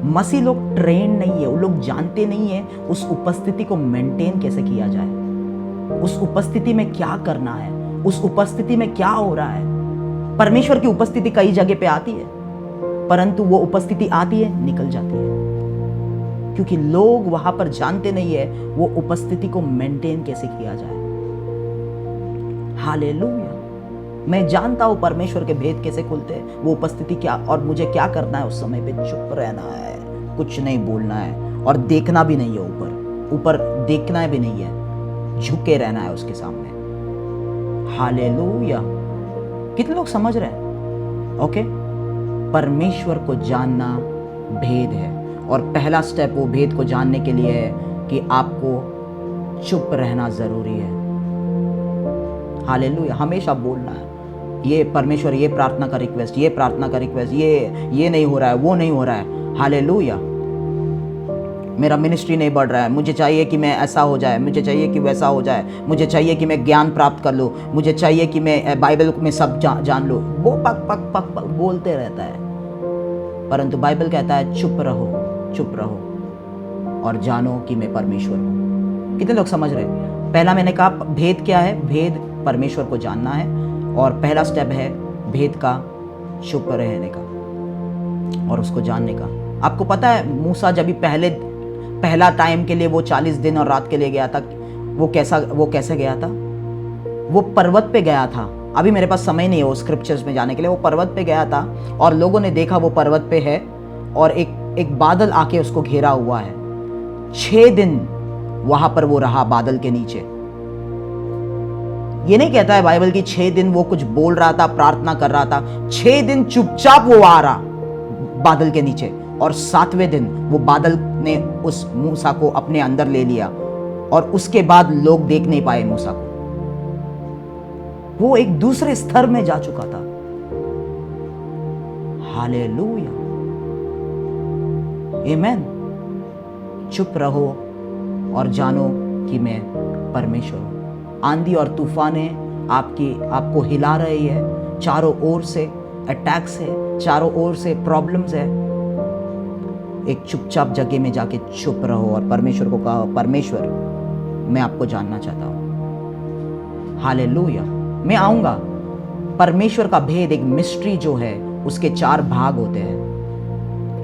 मसीह लोग ट्रेन नहीं है, वो लोग जानते नहीं है उस उपस्थिति को मेंटेन कैसे किया जाए, उस उपस्थिति में क्या करना है, उस उपस्थिति में क्या हो रहा है। परमेश्वर की उपस्थिति कई जगह पे आती है, परंतु वो उपस्थिति आती है, निकल जाती है, क्योंकि लोग वहां पर जानते नहीं है वो उपस्थिति को मेंटेन कैसे किया जाए। हालेलुया। मैं जानता हूं परमेश्वर के भेद कैसे खुलते हैं, वो उपस्थिति क्या, और मुझे क्या करना है उस समय पे। चुप रहना है, कुछ नहीं बोलना है, और देखना भी नहीं है ऊपर देखना भी नहीं है, झुके रहना है उसके सामने। हालेलुया। कितने लोग समझ रहे हैं? ओके, परमेश्वर को जानना भेद है, और पहला स्टेप वो भेद को जानने के लिए है कि आपको चुप रहना जरूरी है। हालेलुया। हमेशा बोलना है, ये परमेश्वर, ये प्रार्थना का रिक्वेस्ट, ये प्रार्थना का रिक्वेस्ट, ये नहीं हो रहा है, वो नहीं हो रहा है। हालेलुया। मेरा मिनिस्ट्री नहीं बढ़ रहा है, मुझे चाहिए कि मैं ऐसा हो जाए, मुझे चाहिए कि वैसा हो जाए, मुझे चाहिए कि मैं ज्ञान प्राप्त कर लूँ, मुझे चाहिए कि मैं बाइबल में सब जान लूँ। वो पक पक पक पक बोलते रहता है, परंतु बाइबल कहता है चुप रहो, चुप रहो और जानो कि मैं परमेश्वर हूँ। कितने लोग समझ रहे? पहला मैंने कहा भेद क्या है? भेद परमेश्वर को जानना है, और पहला स्टेप है भेद का चुप रहने का और उसको जानने का। आपको पता है मूसा जब भी पहला टाइम के लिए वो 40 दिन और रात के लिए गया था, वो कैसे गया था? वो पर्वत पे गया था। अभी मेरे पास समय नहीं है वो स्क्रिप्चर्स में जाने के लिए। वो पर्वत पे गया था और लोगों ने देखा वो पर्वत पे है और एक बादल आके उसको घेरा हुआ है। 6 दिन वहां पर वो रहा बादल के नीचे। ये नहीं कहता है बाइबल की 6 दिन वो कुछ बोल रहा था, प्रार्थना कर रहा था। 6 दिन चुपचाप वो आ रहा बादल के नीचे, और 7वें दिन वो बादल ने उस मूसा को अपने अंदर ले लिया, और उसके बाद लोग देख नहीं पाए मूसा को। वो एक दूसरे स्तर में जा चुका था। हालेलुया, आमेन। चुप रहो और जानो कि मैं परमेश्वर हूँ। आंधी और तूफानें आपको हिला रही है, चारों ओर से अटैक्स है, चारों ओर से प्रॉब्लम्स है। एक चुपचाप जगह में जाके चुप रहो और परमेश्वर को कहो, परमेश्वर मैं आपको जानना चाहता हूँ। हालेलुया। मैं आऊँगा। परमेश्वर का भेद, एक मिस्ट्री जो है, उसके 4 भाग होते हैं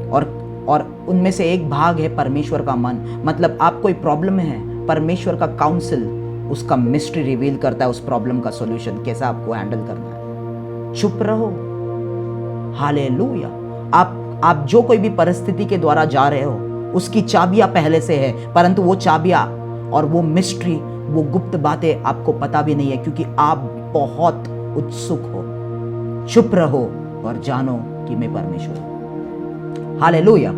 और उनमें से एक भाग है परमेश्वर का मन। मतलब आप कोई प्रॉब्लम में है, परमेश्वर का काउंसिल उसका मिस्ट्री रिवील करता है, उस प्रॉब्लम का सॉल्यूशन कैसा आपको हैंडल करना है। चुप रहो। हालेलुया। आप जो कोई भी परिस्थिति के द्वारा जा रहे हो, उसकी चाबियां पहले से है, परंतु वो चाबियां और वो मिस्ट्री, वो गुप्त बातें आपको पता भी नहीं है, क्योंकि आप बहुत उत्सुक हो। चुप रहो और जानो कि मैं परमेश्वर हूं। हालेलुया।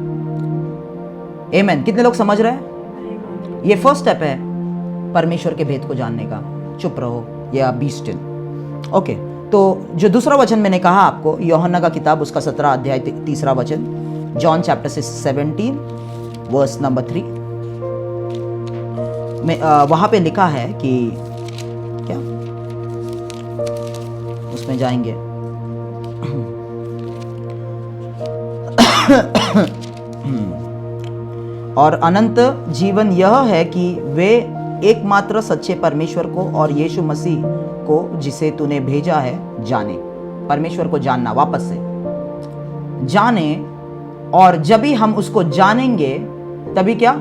आमीन। कितने लोग समझ रहे हैं? ये फर्स्ट स्टेप है परमेश्वर के भेद को जानने का। चुप रहो या बी स्टिल। ओके, तो जो दूसरा वचन मैंने कहा आपको, यूहन्ना का किताब उसका 17 अध्याय 3 वचन, जॉन चैप्टर 17 वर्स नंबर 3 में वहां पे लिखा है कि क्या, उसमें जाएंगे और अनंत जीवन यह है कि वे एकमात्र सच्चे परमेश्वर को और यीशु मसीह को जिसे तूने भेजा है जाने। परमेश्वर को जानना, वापस से जाने, और जब भी हम उसको जानेंगे तभी क्या,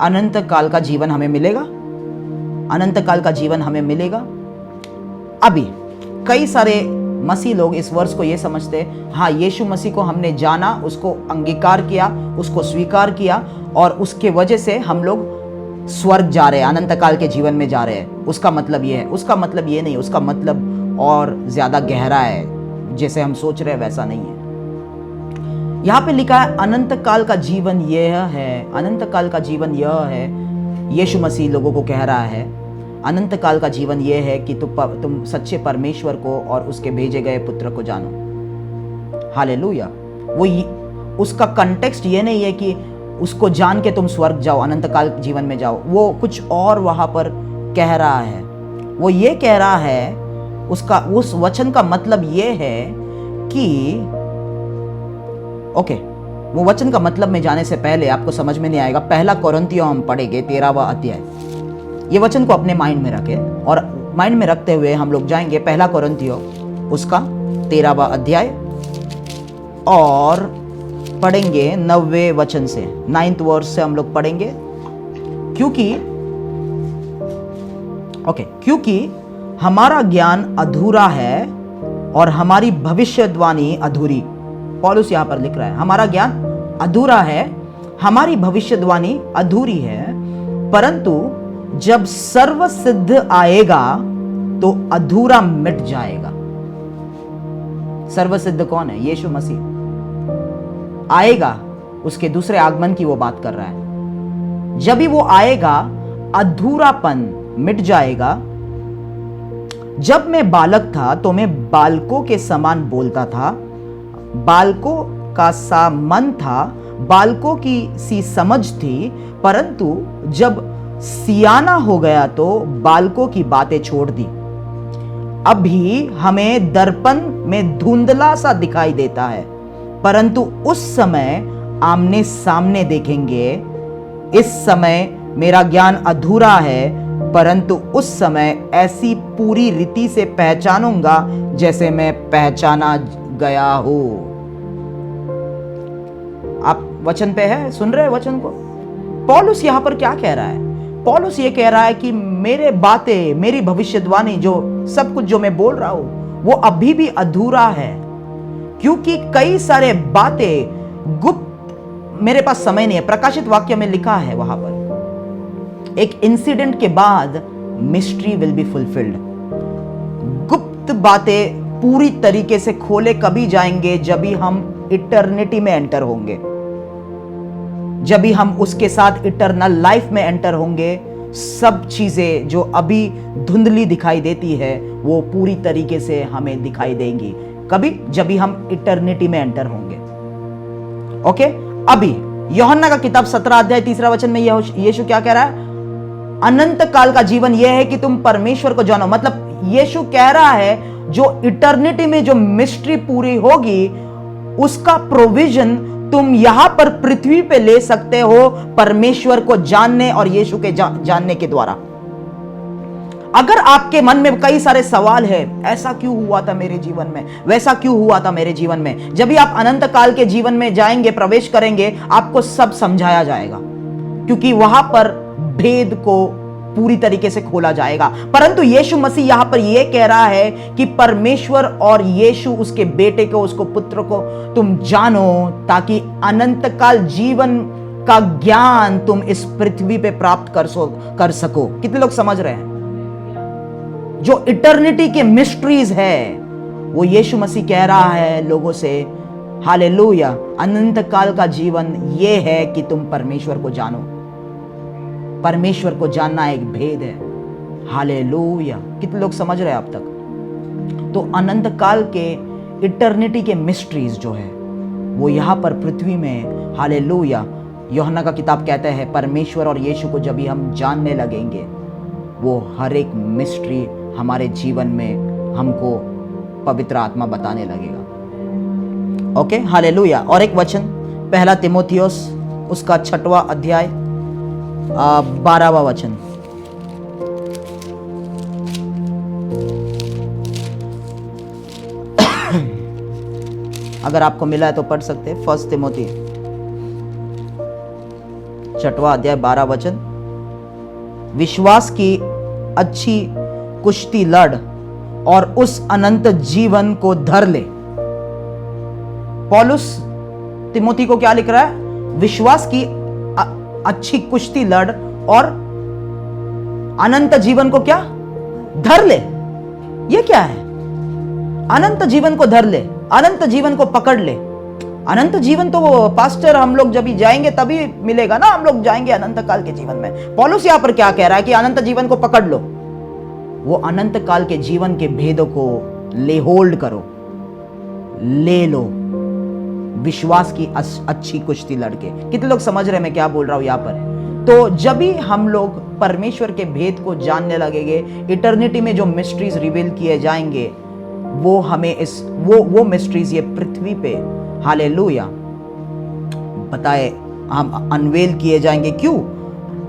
अनंत काल का जीवन हमें मिलेगा। अनंत काल का जीवन हमें मिलेगा। अभी कई सारे मसीह लोग इस वर्ष को ये समझते हैं, हाँ यीशु मसीह को हमने जाना, उसको अंगीकार किया, उसको स्वीकार किया और उसके वजह से हम लोग स्वर्ग जा रहे हैं, अनंत काल के जीवन में जा रहे हैं। उसका मतलब ये है। उसका मतलब ये नहीं, उसका मतलब और ज्यादा गहरा है। जैसे हम सोच रहे हैं वैसा नहीं है। यहां पे लिखा है अनंत काल का जीवन यह है, अनंत काल का जीवन यह है। यीशु मसीह लोगों को कह रहा है अनंत काल का जीवन यह है कि तुम सच्चे परमेश्वर को और उसके भेजे गए पुत्र को जानो। हालेलुया। उसका कंटेक्स्ट ये नहीं है कि उसको जान के तुम स्वर्ग जाओ, अनंत काल जीवन में जाओ। वो कुछ और वहां पर कह रहा है। वो ये कह रहा है, उस वचन का मतलब ये है कि ओके, वो वचन का मतलब में जाने से पहले आपको समझ में नहीं आएगा। 1 कोरिन्थियों हम पढ़ेंगे 13वां अध्याय। ये वचन को अपने माइंड में रखें और माइंड में रखते हुए हम लोग जाएंगे 1 कोरिन्थियों उसका 13वां अध्याय और पढ़ेंगे 9वें वचन से, 9th वर्स से हम लोग पढ़ेंगे। क्योंकि हमारा ज्ञान अधूरा है और हमारी भविष्यवाणी अधूरी। पौलुस यहां पर लिख रहा है हमारा ज्ञान अधूरा है, हमारी भविष्यवाणी अधूरी है, परंतु जब सर्व सिद्ध आएगा तो अधूरा मिट जाएगा। सर्व सिद्ध कौन है? यीशु मसीह आएगा, उसके दूसरे आगमन की वो बात कर रहा है। जब भी वो आएगा अधूरापन मिट जाएगा। जब मैं बालक था तो मैं बालकों के समान बोलता था, बालकों का सा मन था, बालकों की सी समझ थी, परंतु जब सियाना हो गया तो बालकों की बातें छोड़ दी। अभी हमें दर्पण में धुंधला सा दिखाई देता है, परंतु उस समय आमने सामने देखेंगे। इस समय मेरा ज्ञान अधूरा है, परंतु उस समय ऐसी पूरी रीति से पहचानूंगा जैसे मैं पहचाना गया हूं। आप वचन पे है, सुन रहे हैं वचन को? पौलुस यहां पर क्या कह रहा है? पौलुस ये कह रहा है कि मेरे बातें, मेरी भविष्यवाणी, जो सब कुछ जो मैं बोल रहा हूं, वो अभी भी अधूरा है, क्योंकि कई सारे बातें गुप्त, मेरे पास समय नहीं है। प्रकाशित वाक्य में लिखा है वहां पर एक इंसिडेंट के बाद मिस्ट्री विल बी फुलफिल्ड। गुप्त बातें पूरी तरीके से खोले कभी जाएंगे जब भी हम इटर्निटी में एंटर होंगे, जब भी हम उसके साथ इटर्नल लाइफ में एंटर होंगे। सब चीजें जो अभी धुंधली दिखाई देती है वो पूरी तरीके से हमें दिखाई देंगी कभी, जब भी हम इटर्निटी में एंटर होंगे। ओके, अभी यूहन्ना का किताब 17 अध्याय 3 वचन में यीशु क्या कह रहा है? अनंत काल का जीवन यह है कि तुम परमेश्वर को जानो। मतलब यीशु कह रहा है जो इटर्निटी में जो मिस्ट्री पूरी होगी उसका प्रोविजन तुम यहां पर पृथ्वी पे ले सकते हो परमेश्वर को जानने और यीशु के जानने के द्वारा। अगर आपके मन में कई सारे सवाल है, ऐसा क्यों हुआ था मेरे जीवन में, वैसा क्यों हुआ था मेरे जीवन में, जब भी आप अनंत काल के जीवन में जाएंगे, प्रवेश करेंगे, आपको सब समझाया जाएगा, क्योंकि वहां पर भेद को पूरी तरीके से खोला जाएगा। परंतु यीशु मसीह यहां पर यह कह रहा है कि परमेश्वर और यीशु उसके बेटे को, उसको पुत्र को तुम जानो, ताकि अनंत काल जीवन का ज्ञान तुम इस पृथ्वी पे प्राप्त कर सको। कितने लोग समझ रहे हैं? जो इटर्निटी के मिस्ट्रीज है वो यीशु मसीह कह रहा है लोगों से, हालेलुया। अनंत काल का जीवन ये है कि तुम परमेश्वर को जानो। परमेश्वर को जानना एक भेद है। हालेलुया। कितने लोग समझ रहे हैं अब तक? तो अनंत काल के इटर्निटी के मिस्ट्रीज जो है वो यहां पर पृथ्वी में, हालेलुया, यूहन्ना का किताब कहता है परमेश्वर और यीशु को जब भी हम जानने लगेंगे वो हर एक मिस्ट्री हमारे जीवन में हमको पवित्र आत्मा बताने लगेगा। Okay, hallelujah. और एक वचन, पहला तिमोथियोस उसका 6वां अध्याय 12वां वचन। अगर आपको मिला है तो पढ़ सकते हैं। 1 तिमोथी 6वां अध्याय 12 वचन। विश्वास की अच्छी कुश्ती लड़ और उस अनंत जीवन को धर ले। पौलुस तिमोथी को क्या लिख रहा है? विश्वास की अच्छी कुश्ती लड़ और अनंत जीवन को क्या धर ले। ये क्या है? अनंत जीवन को धर ले, अनंत जीवन को पकड़ ले। अनंत जीवन तो वो पास्टर हम लोग जब भी जाएंगे तभी मिलेगा ना, हम लोग जाएंगे अनंत काल के जीवन में। पौलुस यहां पर क्या कह रहा है कि अनंत जीवन को पकड़ लो। वो अनंत काल के जीवन के भेदों को ले होल्ड करो, ले लो, विश्वास की अच्छी कुश्ती लड़के। कितने लोग समझ रहे हैं मैं क्या बोल रहा हूं यहां पर? तो जब भी हम लोग परमेश्वर के भेद को जानने लगेंगे, इटर्निटी में जो मिस्ट्रीज रिवील किए जाएंगे वो हमें वो मिस्ट्रीज ये पृथ्वी पे, हालेलुया, बताए, हम अनवेल किए जाएंगे। क्यों?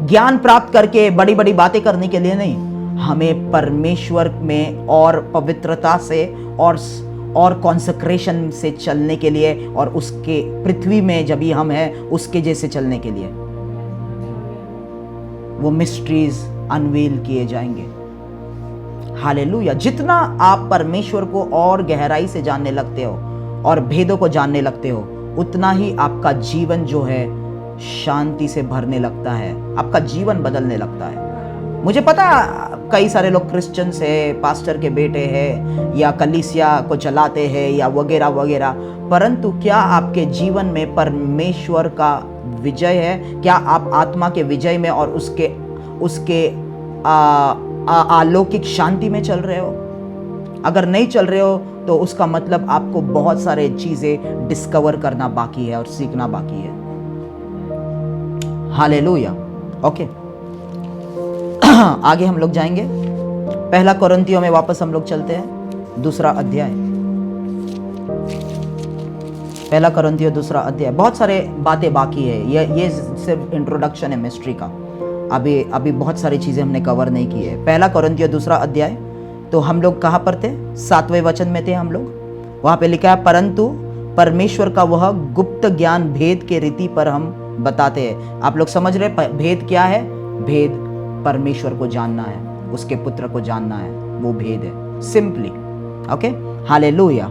ज्ञान प्राप्त करके बड़ी बड़ी बातें करने के लिए नहीं, हमें परमेश्वर में और पवित्रता से और कॉन्सेक्रेशन से चलने के लिए, और उसके पृथ्वी में जब भी हम हैं उसके जैसे चलने के लिए वो मिस्ट्रीज अनवेल किए जाएंगे। हालेलुया। जितना आप परमेश्वर को और गहराई से जानने लगते हो और भेदों को जानने लगते हो, उतना ही आपका जीवन जो है शांति से भरने लगता है, आपका जीवन बदलने लगता है। मुझे पता कई सारे लोग क्रिश्चियंस है, पास्टर के बेटे हैं या कलीसिया को चलाते हैं या वगैरह वगैरह, परंतु क्या आपके जीवन में परमेश्वर का विजय है? क्या आप आत्मा के विजय में और उसके अलौकिक शांति में चल रहे हो? अगर नहीं चल रहे हो तो उसका मतलब आपको बहुत सारे चीजें डिस्कवर करना बाकी है और सीखना बाकी है। हालेलुया। ओके, आगे हम लोग जाएंगे। पहला कोरिन्थियों में वापस हम लोग चलते हैं, 2 अध्याय। पहला कोरिन्थियों 2 अध्याय। बहुत सारे बातें बाकी है, ये सिर्फ इंट्रोडक्शन है मिस्ट्री का। अभी बहुत सारी चीजें हमने कवर नहीं की है। पहला कोरिन्थियों 2 अध्याय, तो हम लोग कहां पर थे? 7वें वचन में थे हम लोग। वहां पे लिखा है, परंतु परमेश्वर का वह गुप्त ज्ञान भेद के रीति पर हम बताते हैं। आप लोग समझ रहे भेद क्या है? भेद परमेश्वर को जानना है, उसके पुत्र को जानना है, वो भेद है सिंपली। Okay, hallelujah.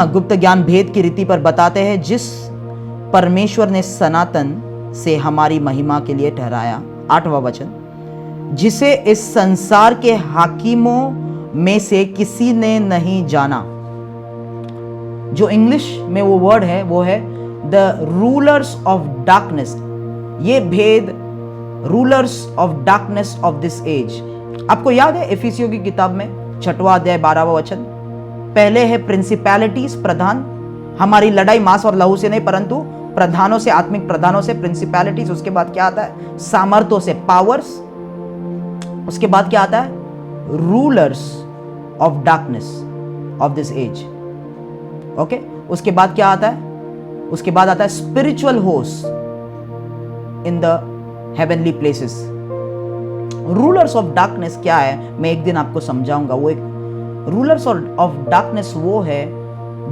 गुप्त ज्ञान भेद की रीति पर बताते हैं, जिस परमेश्वर ने सनातन से हमारी महिमा के लिए ठहराया। 8वां वचन, जिसे इस संसार के हाकिमों में से किसी ने नहीं जाना। जो इंग्लिश में वो वर्ड है वो है द रूलर्स ऑफ डार्कनेस। ये भेद rulers of darkness of this age. आपको याद है इफिसियों की किताब में 6वां अध्याय 12वां वचन, पहले है प्रिंसिपैलिटीज, प्रधान। हमारी लड़ाई मांस और लहू से नहीं परंतु प्रधानों से, आत्मिक प्रधानों से, प्रिंसिपैलिटीज। उसके बाद क्या आता है? सामर्थ्यों से, पावर्स। उसके बाद क्या आता है? Rulers of darkness of this age. Okay, उसके बाद क्या आता है? उसके बाद आता है spiritual host in the heavenly places. Rulers of darkness क्या है, मैं एक दिन आपको समझाऊंगा। वो एक रूलर्स ऑफ डार्कनेस वो है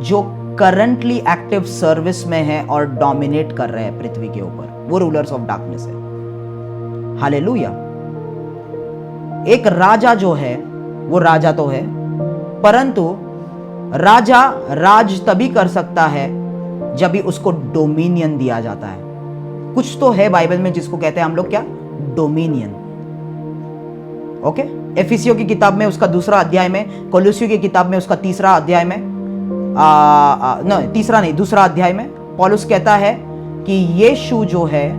जो करंटली एक्टिव सर्विस में है और डोमिनेट कर रहे हैं पृथ्वी के ऊपर, वो रूलर्स ऑफ डार्कनेस है। हालेलुया। एक राजा जो है वो राजा तो है, परंतु राजा राज तभी कर सकता है जब भी उसको डोमिनियन दिया जाता है। कुछ तो है बाइबल में जिसको कहते हैं हम लोग क्या? डोमिनियन। ओके, एफिसियों की किताब में उसका 2 अध्याय में, कोलोसियों की किताब में उसका 3 अध्याय में, तीसरा नहीं 2 अध्याय में पौलुस कहता है कि यीशु जो है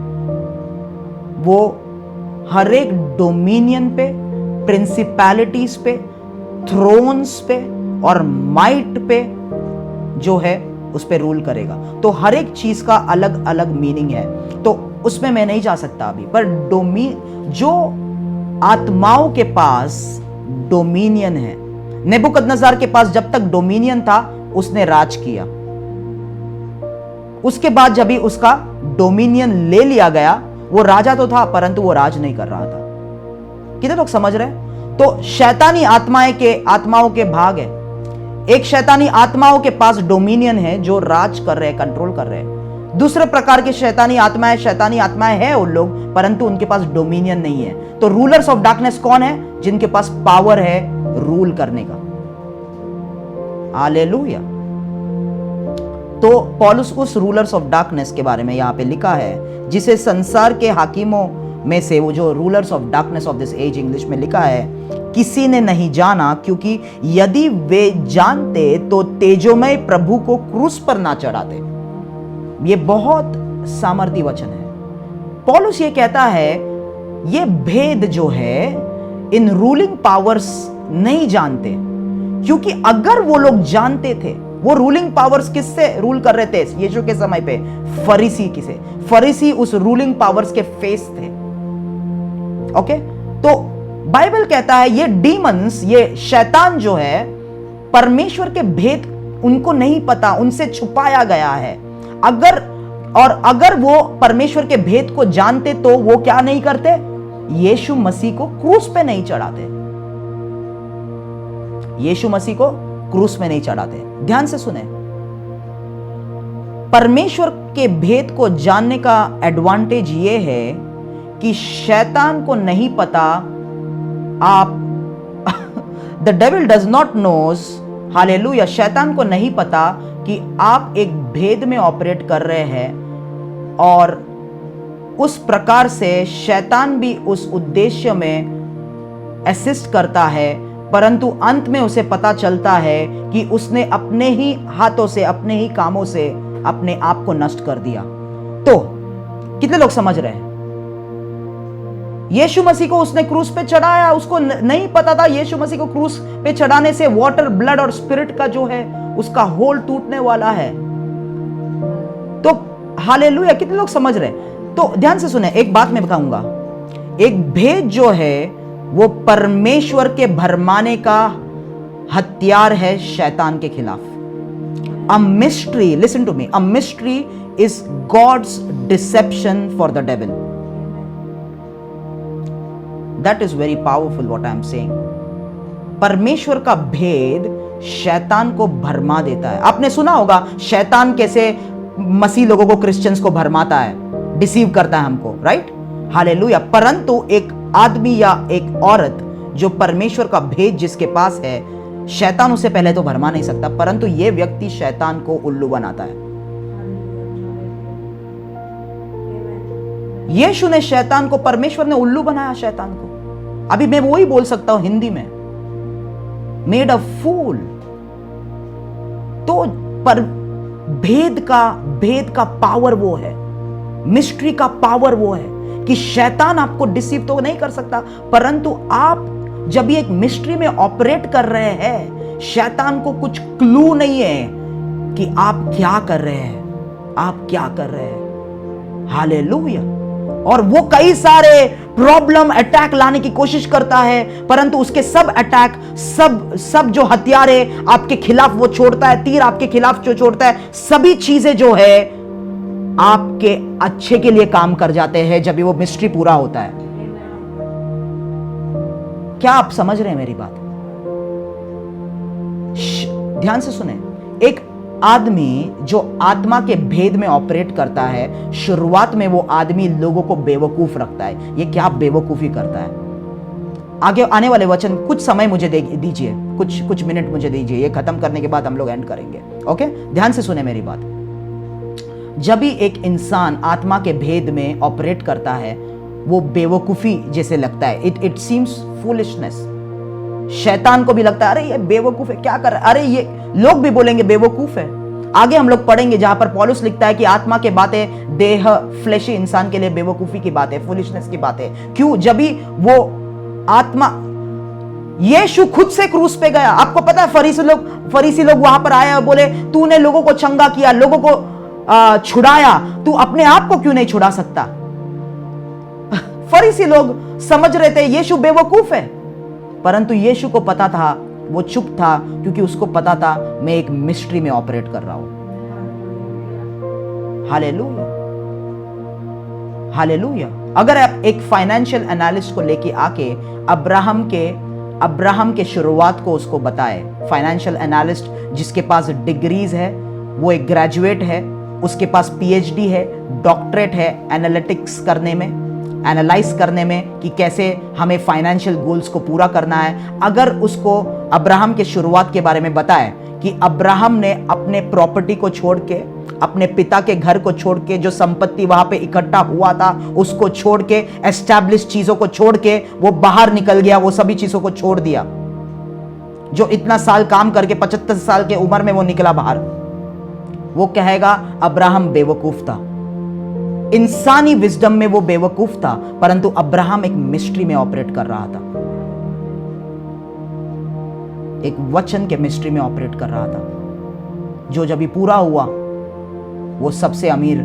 वो हर एक डोमिनियन पे, प्रिंसिपैलिटीज पे, थ्रोन्स पे और माइट पे जो है उस पे रूल करेगा। तो हर एक चीज का अलग अलग मीनिंग है, तो उसमें मैं नहीं जा सकता अभी। पर जो आत्माओं के पास डोमिनियन है, नेबुकदनेस्सर के पास जब तक डोमिनियन था उसने राज किया। उसके बाद जब भी उसका डोमिनियन ले लिया गया, वो राजा तो था परंतु वो राज नहीं कर रहा था। कितने लोग समझ रहे हैं? तो शैतानी आत्माओं के भाग है। एक शैतानी आत्माओं के पास डोमिनियन है जो राज कर रहे हैं, कंट्रोल कर रहे हैं। दूसरे प्रकार के शैतानी आत्माएं है उन लोग, परंतु उनके पास डोमिनियन नहीं है। तो रूलर्स ऑफ डार्कनेस कौन है? जिनके पास पावर है रूल करने का। हालेलुया। तो पौलुस उस रूलर्स ऑफ डार्कनेस के बारे में यहां पे लिखा है, जिसे संसार के हाकिमों में से, वो जो rulers of darkness of this age English में लिखा है, किसी ने नहीं जाना, क्योंकि यदि वे जानते तो तेजोमय प्रभु को क्रूस पर ना चढ़ाते। ये बहुत सामर्थी वचन है। पौलुस ये कहता है ये भेद जो है इन रूलिंग पावर्स नहीं जानते, क्योंकि अगर वो लोग जानते थे, वो रूलिंग पावर्स किससे रूल कर रहे थे यीशु के समय पे? फरीसी किसे? फरीसी उस रूलिंग पावर्स के फेस थे। ओके, तो बाइबल कहता है ये डीमंस, ये शैतान जो है, परमेश्वर के भेद उनको नहीं पता, उनसे छुपाया गया है। अगर वो परमेश्वर के भेद को जानते तो वो क्या नहीं करते? यीशु मसीह को क्रूस पे नहीं चढ़ाते। यीशु मसीह को क्रूस में नहीं चढ़ाते। ध्यान से सुने, परमेश्वर के भेद को जानने का एडवांटेज ये है कि शैतान को नहीं पता आप the devil does not knows, hallelujah, शैतान को नहीं पता कि आप एक भेद में ऑपरेट कर रहे हैं, और उस प्रकार से शैतान भी उस उद्देश्य में असिस्ट करता है, परंतु अंत में उसे पता चलता है कि उसने अपने ही हाथों से, अपने ही कामों से अपने आप को नष्ट कर दिया। तो कितने लोग समझ रहे हैं? यीशु मसीह को उसने क्रूस पे चढ़ाया, उसको नहीं पता था यीशु मसीह को क्रूस पे चढ़ाने से वाटर, ब्लड और स्पिरिट का जो है उसका होल टूटने वाला है। तो हालेलुया, कितने लोग समझ रहे हैं? तो ध्यान से सुने, एक बात मैं बताऊंगा, एक भेद जो है वो परमेश्वर के भरमाने का हथियार है शैतान के खिलाफ। A mystery, listen to me, a mystery is God's deception for the devil. That is very powerful what I am saying. परमेश्वर का भेद शैतान को भरमा देता है। आपने सुना होगा शैतान कैसे मसीह लोगों को, क्रिश्चियंस को भरमाता है, डिसीव करता है हमको, राइट? हालेलुया। परंतु एक आदमी या एक औरत जो परमेश्वर का भेद जिसके पास है, शैतान उसे पहले तो भरमा नहीं सकता, परंतु यह व्यक्ति शैतान को उल्लू बनाता है। यीशु ने शैतान को, परमेश्वर ने उल्लू बनाया शैतान को। अभी मैं वही बोल सकता हूं हिंदी में, मेड अ फूल। तो पर भेद का पावर वो है, मिस्ट्री का पावर वो है कि शैतान आपको डिसीव तो नहीं कर सकता, परंतु आप जब ये एक मिस्ट्री में ऑपरेट कर रहे हैं, शैतान को कुछ क्लू नहीं है कि आप क्या कर रहे हैं, आप क्या कर रहे हैं। हालेलुया। और वो कई सारे प्रॉब्लम अटैक लाने की कोशिश करता है, परंतु उसके सब अटैक, सब जो हथियार है आपके खिलाफ वो छोड़ता है, तीर आपके खिलाफ जो छोड़ता है, सभी चीजें जो है आपके अच्छे के लिए काम कर जाते हैं जब वो मिस्ट्री पूरा होता है। क्या आप समझ रहे हैं मेरी बात? ध्यान से सुने। एक आदमी जो आत्मा के भेद में ऑपरेट करता है, शुरुआत में वो आदमी लोगों को बेवकूफ रखता है। ये क्या बेवकूफी करता है? आगे आने वाले वचन, कुछ समय मुझे दीजिए, कुछ मिनट मुझे दीजिए, ये खत्म करने के बाद हम लोग एंड करेंगे। ओके, ध्यान से सुने मेरी बात। जब भी एक इंसान आत्मा के भेद में ऑपरेट करता है, वो बेवकूफी जैसे लगता है। It seems foolishness. शैतान को भी लगता है अरे ये बेवकूफ है, क्या कर रहा है, अरे ये लोग भी बोलेंगे बेवकूफ है। आगे हम लोग पढ़ेंगे जहां पर पौलुस लिखता है कि आत्मा के बातें देह फ्लेशी इंसान के लिए बेवकूफी की बात है, फूलिशनेस की बात है। क्यों? जब भी वो आत्मा, यीशु खुद से क्रूस पे गया। आपको पता है फरीसी लोग वहां पर आए और बोले तूने लोगों को चंगा किया, लोगों को छुड़ाया, तू अपने आप को क्यों नहीं छुड़ा सकता? फरीसी लोग समझ रहे थे यीशु बेवकूफ है, परंतु यीशु को पता था, वो चुप था क्योंकि उसको पता था मैं एक मिस्ट्री में ऑपरेट कर रहा हूं। Hallelujah, hallelujah. अगर आप एक फाइनेंशियल एनालिस्ट को लेके आके अब्राहम के शुरुआत को उसको बताए, फाइनेंशियल एनालिस्ट जिसके पास डिग्रीज है, वो एक ग्रेजुएट है, उसके पास पीएचडी है, डॉक्टरेट है एनालिटिक्स करने में, एनालाइज करने में कि कैसे हमें फाइनेंशियल गोल्स को पूरा करना है। अगर उसको अब्राहम के शुरुआत के बारे में बताए कि अब्राहम ने अपने प्रॉपर्टी को छोड़ के, अपने पिता के घर को छोड़ के, जो संपत्ति वहां पे इकट्ठा हुआ था उसको छोड़ के, एस्टैब्लिश चीजों को छोड़ के वो बाहर निकल गया, वो सभी चीजों को छोड़ दिया। जो इतना साल काम करके 75 साल के उम्र में वो निकला बाहर, वो कहेगा अब्राहम बेवकूफ था। इंसानी विजडम में वो बेवकूफ था, परंतु अब्राहम एक मिस्ट्री में ऑपरेट कर रहा था, एक वचन के मिस्ट्री में ऑपरेट कर रहा था, जो जब भी पूरा हुआ वो सबसे अमीर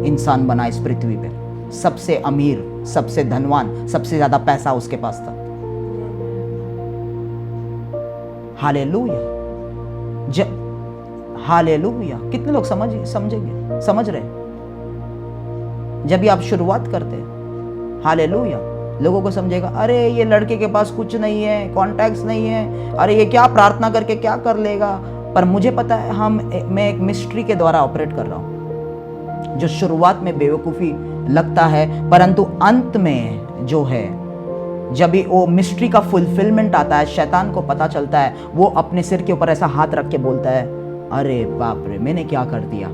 इंसान बना इस पृथ्वी पे। सबसे अमीर, सबसे धनवान, सबसे ज्यादा पैसा उसके पास था। Hallelujah, hallelujah. कितने लोग समझेंगे, समझ रहे? जब भी आप शुरुआत करते हैं, हालेलुया, लोगों को समझेगा अरे ये लड़के के पास कुछ नहीं है, कॉन्टैक्ट्स नहीं है, अरे ये क्या प्रार्थना करके क्या कर लेगा। पर मुझे पता है मैं एक मिस्ट्री के द्वारा ऑपरेट कर रहा हूं, जो शुरुआत में बेवकूफी लगता है, परंतु अंत में जो है, जब भी वो मिस्ट्री का फुलफिलमेंट आता है, शैतान को पता चलता है, वो अपने सिर के ऊपर ऐसा हाथ रख के बोलता है अरे बाप रे, मैंने क्या कर दिया,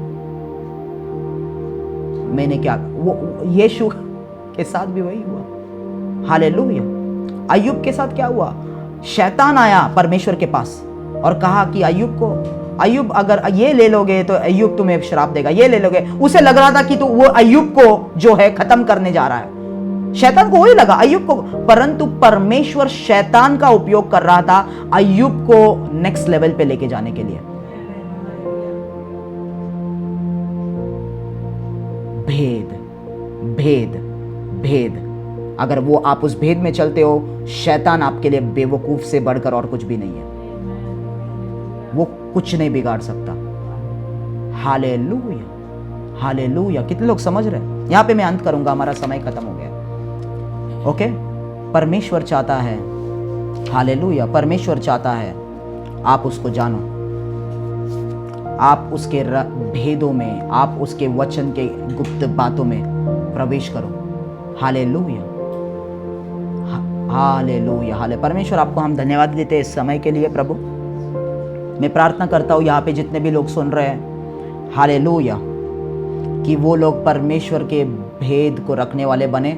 मैंने क्या। वो यीशु के साथ भी वही हुआ। हालेलुया। अय्यूब के साथ क्या हुआ? शैतान आया परमेश्वर के पास और कहा कि अय्यूब अगर ये ले लोगे तो अय्यूब तुम्हें श्राप देगा, ये ले लोगे। उसे लग रहा था कि तो वो अय्यूब को जो है खत्म करने जा रहा है, शैतान को वही लगा अय्यूब को, परंतु परमेश्वर शैतान का उपयोग कर रहा था अय्यूब को नेक्स्ट लेवल पे लेके जाने के लिए। भेद, अगर वो आप उस भेद में चलते हो, शैतान आपके लिए बेवकूफ से बढ़कर और कुछ भी नहीं है, वो कुछ नहीं बिगाड़ सकता। Hallelujah, hallelujah. कितने लोग समझ रहे हैं? यहां पे मैं अंत करूंगा, हमारा समय खत्म हो गया। ओके, परमेश्वर चाहता है, हालेलुया, परमेश्वर चाहता है आप उसको जानो, आप उसके भेदों में, आप उसके वचन के गुप्त बातों में प्रवेश करो। हालेलुया, हालेलुया, हाले। परमेश्वर आपको हम धन्यवाद देते हैं इस समय के लिए। प्रभु, मैं प्रार्थना करता हूँ यहाँ पे जितने भी लोग सुन रहे हैं, हालेलुया, कि वो लोग परमेश्वर के भेद को रखने वाले बने,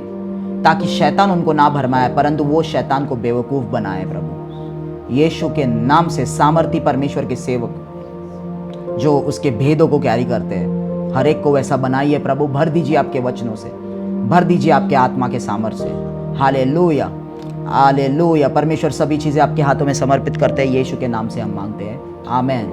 ताकि शैतान उनको ना भरमाए, परंतु वो शैतान को बेवकूफ बनाए। प्रभु, यीशु के नाम से सामर्थी परमेश्वर के सेवक जो उसके भेदों को कैरी करते हैं, हर एक को वैसा बनाइए प्रभु। भर दीजिए आपके वचनों से, भर दीजिए आपके आत्मा के सामर्थ्य से। Hallelujah, hallelujah. परमेश्वर सभी चीजें आपके हाथों में समर्पित करते हैं, यीशु के नाम से हम मांगते हैं, आमेन।